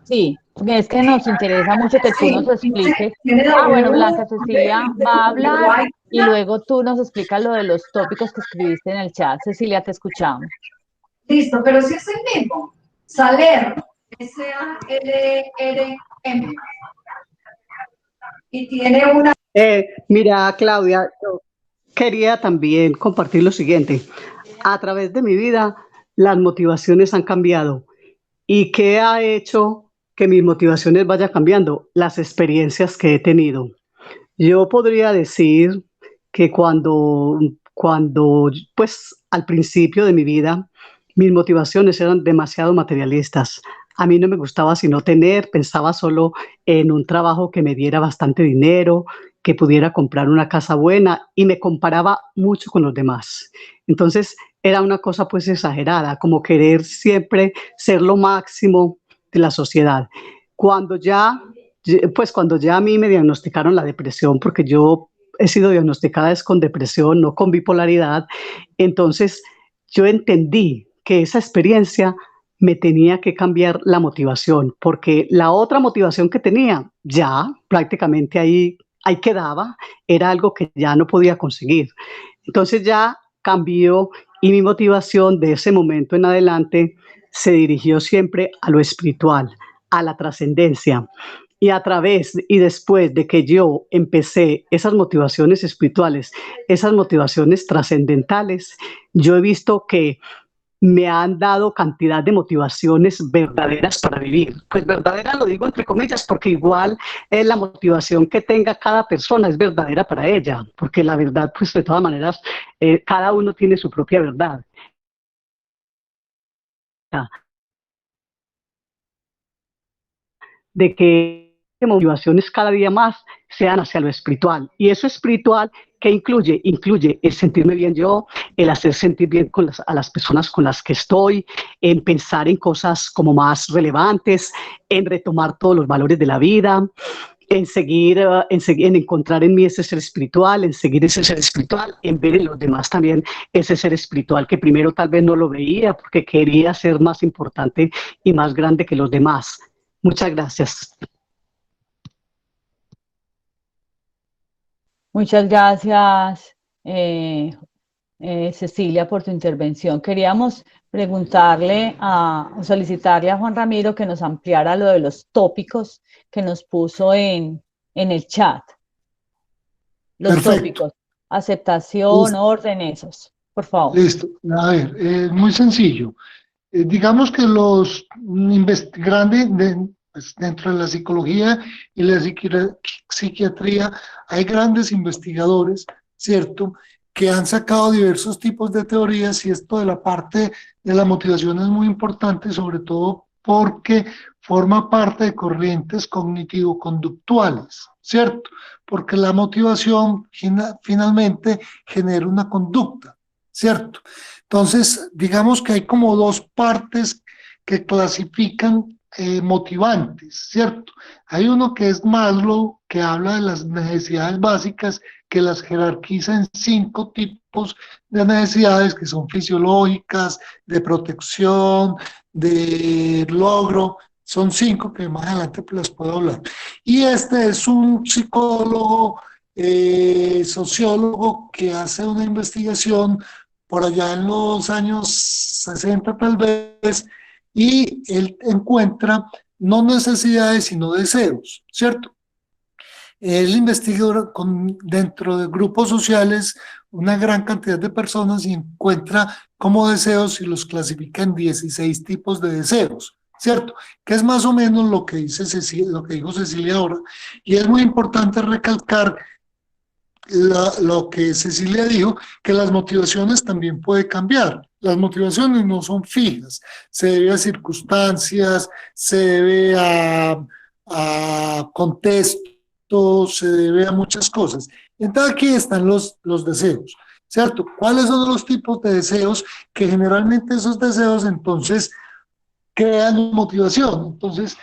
Sí, es que nos interesa mucho que tú nos expliques. Ah, bueno, Blanca Cecilia va a hablar y luego tú nos explicas lo de los tópicos que escribiste en el chat. Cecilia, te escuchamos. Listo, pero si es el mismo. Saler, S-A-L-R-M. Y tiene una... Mira, Claudia, yo quería también compartir lo siguiente. A través de mi vida, las motivaciones han cambiado. ¿Y qué ha hecho que mis motivaciones vayan cambiando? Las experiencias que he tenido. Yo podría decir que pues al principio de mi vida, mis motivaciones eran demasiado materialistas. A mí no me gustaba sino tener, pensaba solo en un trabajo que me diera bastante dinero, que pudiera comprar una casa buena y me comparaba mucho con los demás. Entonces era una cosa pues exagerada, como querer siempre ser lo máximo de la sociedad. Cuando ya a mí me diagnosticaron la depresión, porque yo he sido diagnosticada es con depresión, no con bipolaridad, entonces yo entendí que esa experiencia me tenía que cambiar la motivación, porque la otra motivación que tenía ya prácticamente ahí quedaba, era algo que ya no podía conseguir. Entonces ya cambió y mi motivación de ese momento en adelante se dirigió siempre a lo espiritual, a la trascendencia. Y a través y después de que yo empecé esas motivaciones espirituales, esas motivaciones trascendentales, yo he visto que me han dado cantidad de motivaciones verdaderas para vivir. Pues verdadera lo digo entre comillas porque igual la motivación que tenga cada persona es verdadera para ella, porque la verdad, pues de todas maneras, cada uno tiene su propia verdad. De que motivaciones cada día más sean hacia lo espiritual. Y eso espiritual que incluye el sentirme bien yo, el hacer sentir bien a las personas con las que estoy, en pensar en cosas como más relevantes, en retomar todos los valores de la vida, en encontrar en mí ese ser espiritual, en seguir ese ser espiritual, en ver en los demás también ese ser espiritual que primero tal vez no lo veía porque quería ser más importante y más grande que los demás. Muchas gracias. Muchas gracias, Cecilia, por tu intervención. Queríamos solicitarle a Juan Ramiro que nos ampliara lo de los tópicos que nos puso en el chat. Los Perfecto. tópicos, aceptación, Listo. orden, esos, por favor. Listo. A ver, muy sencillo. Digamos que los grandes, pues, dentro de la psicología y la psiquiatría, hay grandes investigadores, ¿cierto?, que han sacado diversos tipos de teorías y esto de la parte de la motivación es muy importante, sobre todo porque forma parte de corrientes cognitivo-conductuales, ¿cierto? Porque la motivación finalmente genera una conducta, ¿cierto? Entonces, digamos que hay como dos partes que clasifican motivantes, ¿cierto? Hay uno que es Maslow, que habla de las necesidades básicas, que las jerarquiza en 5 tipos de necesidades que son fisiológicas, de protección, de logro. Son 5 que más adelante las puedo hablar. Y este es un psicólogo, sociólogo, que hace una investigación por allá en los años 60 tal vez, y él encuentra no necesidades sino deseos, ¿cierto? Él investiga dentro de grupos sociales una gran cantidad de personas y encuentra como deseos y los clasifica en 16 tipos de deseos, ¿cierto? Que es más o menos lo que dice Cecilia, lo que dijo Cecilia ahora, y es muy importante recalcar lo que Cecilia dijo, que las motivaciones también pueden cambiar. Las motivaciones no son fijas, se debe a circunstancias, se debe a contextos, se debe a muchas cosas. Entonces aquí están los deseos, ¿cierto? ¿Cuáles son los tipos de deseos? Que generalmente esos deseos entonces crean motivación. Entonces,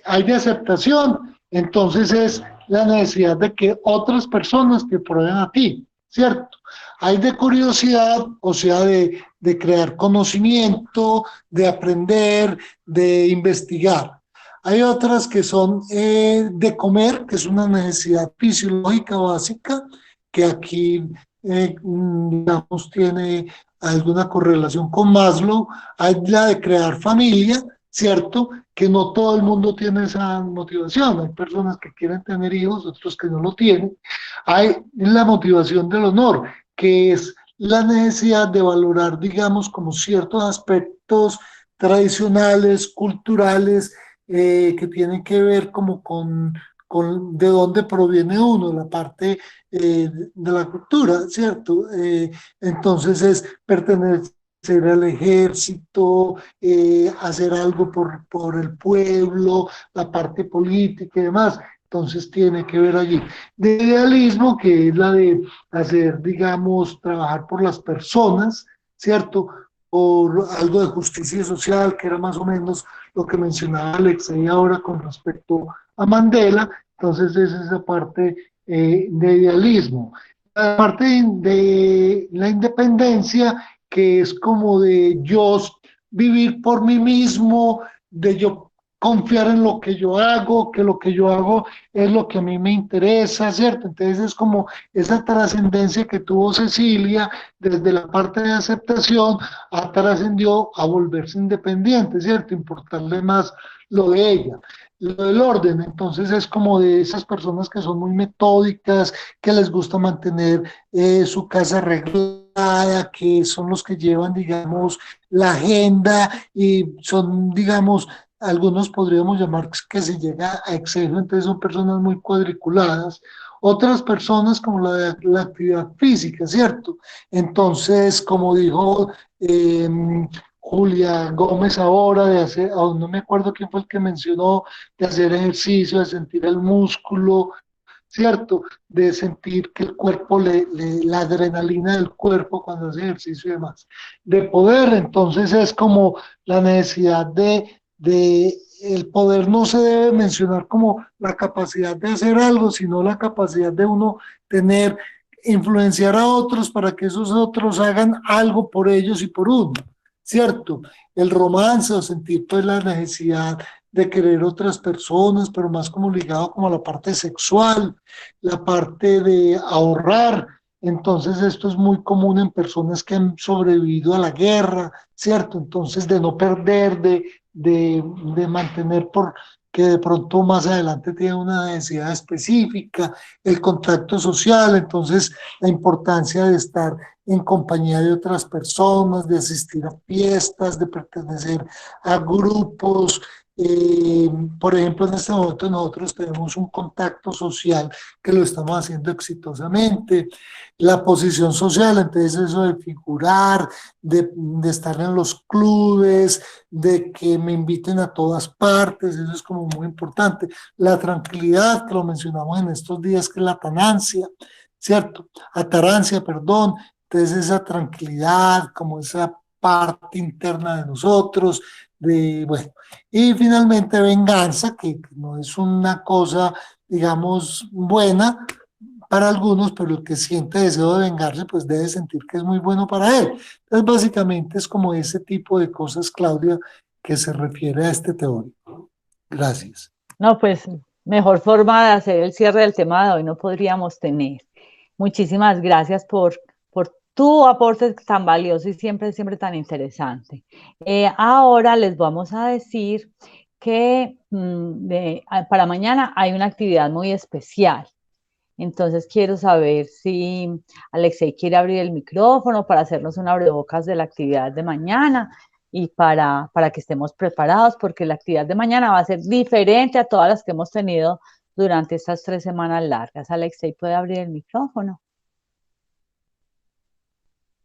hay de aceptación, entonces es la necesidad de que otras personas te prueben a ti, ¿cierto? Hay de curiosidad, o sea, de crear conocimiento, de aprender, de investigar. Hay otras que son de comer, que es una necesidad fisiológica básica, que aquí, digamos, tiene alguna correlación con Maslow. Hay la de crear familia, ¿cierto? Que no todo el mundo tiene esa motivación. Hay personas que quieren tener hijos, otros que no lo tienen. Hay la motivación del honor, que es la necesidad de valorar, digamos, como ciertos aspectos tradicionales, culturales, que tienen que ver como con de dónde proviene uno, la parte de la cultura, ¿cierto? Entonces es pertenecer al ejército, hacer algo por el pueblo, la parte política y demás. Entonces tiene que ver allí. De idealismo, que es la de hacer, digamos, trabajar por las personas, ¿cierto? Por algo de justicia social, que era más o menos lo que mencionaba Alexei ahora con respecto a Mandela. Entonces es esa parte de idealismo. La parte de la independencia, que es como de yo vivir por mí mismo, de yo confiar en lo que yo hago, que lo que yo hago es lo que a mí me interesa, ¿cierto? Entonces es como esa trascendencia que tuvo Cecilia desde la parte de aceptación, trascendió a volverse independiente, ¿cierto? Importarle más lo de ella. Lo del orden, entonces es como de esas personas que son muy metódicas, que les gusta mantener su casa arreglada, que son los que llevan, digamos, la agenda y son, digamos, algunos podríamos llamar que se llega a exceso, entonces son personas muy cuadriculadas. Otras personas como la de la actividad física, ¿cierto? Entonces, como dijo Julia Gómez ahora, de hacer, no me acuerdo quién fue el que mencionó, de hacer ejercicio, de sentir el músculo, ¿cierto? De sentir que el cuerpo, la adrenalina del cuerpo cuando hace ejercicio y demás. De poder, entonces es como la necesidad de el poder no se debe mencionar como la capacidad de hacer algo, sino la capacidad de uno tener, influenciar a otros para que esos otros hagan algo por ellos y por uno, ¿cierto? El romance o sentir pues la necesidad de querer otras personas, pero más como ligado como a la parte sexual, la parte de ahorrar. Entonces esto es muy común en personas que han sobrevivido a la guerra, ¿cierto? Entonces de no perder, de mantener por que de pronto más adelante tiene una necesidad específica, el contacto social, entonces la importancia de estar en compañía de otras personas, de asistir a fiestas, de pertenecer a grupos. Por ejemplo, en este momento nosotros tenemos un contacto social que lo estamos haciendo exitosamente. La posición social, entonces eso de figurar, de estar en los clubes, de que me inviten a todas partes, eso es como muy importante. La tranquilidad, que lo mencionamos en estos días, que es la tanancia, ¿cierto? Atarancia, perdón. Entonces esa tranquilidad, como esa parte interna de nosotros, de, bueno, y finalmente venganza, que no es una cosa, digamos, buena para algunos, pero el que siente deseo de vengarse, pues debe sentir que es muy bueno para él. Entonces, básicamente es como ese tipo de cosas, Claudia, que se refiere a este teórico. Gracias. No, pues mejor forma de hacer el cierre del tema de hoy no podríamos tener. Muchísimas gracias por tu aporte tan valioso y siempre, siempre tan interesante. Ahora les vamos a decir que para mañana hay una actividad muy especial. Entonces quiero saber si Alexei quiere abrir el micrófono para hacernos un abrebocas de la actividad de mañana y para que estemos preparados, porque la actividad de mañana va a ser diferente a todas las que hemos tenido durante estas 3 semanas largas. Alexei, ¿puede abrir el micrófono?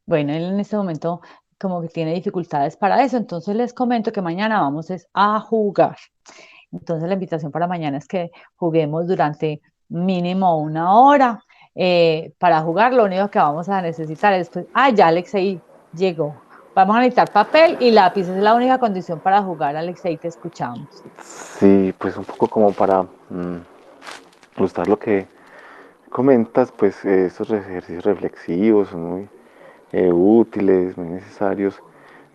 Bueno, él en este momento como que tiene dificultades para eso, entonces les comento que mañana vamos a jugar. Entonces la invitación para mañana es que juguemos durante mínimo 1 hora. Para jugar lo único que vamos a necesitar es, pues, ya Alexei llegó. Vamos a necesitar papel y lápiz, esa es la única condición para jugar, Alexei, te escuchamos. Sí, pues un poco como para ilustrar lo que comentas, pues estos ejercicios reflexivos son muy útiles, muy necesarios,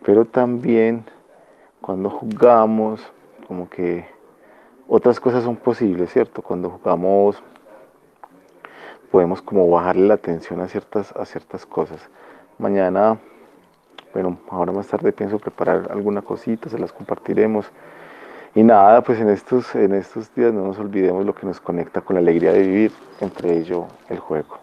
pero también cuando jugamos, como que otras cosas son posibles, ¿cierto? Cuando jugamos podemos como bajarle la atención a ciertas cosas. Mañana, bueno, ahora más tarde pienso preparar alguna cosita, se las compartiremos. Y nada, pues en estos días no nos olvidemos lo que nos conecta con la alegría de vivir, entre ello el juego.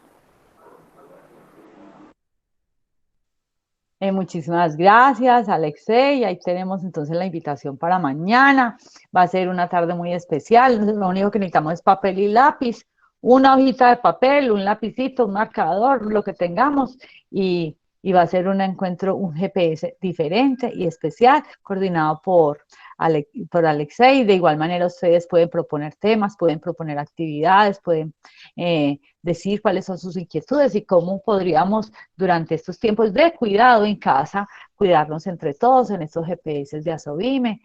Muchísimas gracias, Alexei. Ahí tenemos entonces la invitación para mañana. Va a ser una tarde muy especial. Lo único que necesitamos es papel y lápiz, una hojita de papel, un lapicito, un marcador, lo que tengamos. Y va a ser un encuentro, un GPS diferente y especial, coordinado por Alexei. De igual manera, ustedes pueden proponer temas, pueden proponer actividades, pueden decir cuáles son sus inquietudes y cómo podríamos durante estos tiempos de cuidado en casa, cuidarnos entre todos en estos GPS de Asovime.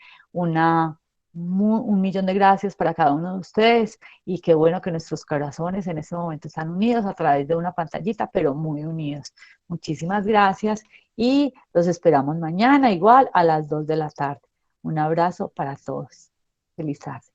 Un millón de gracias para cada uno de ustedes y qué bueno que nuestros corazones en este momento están unidos a través de una pantallita, pero muy unidos. Muchísimas gracias y los esperamos mañana igual a las 2 de la tarde. Un abrazo para todos. Feliz tarde.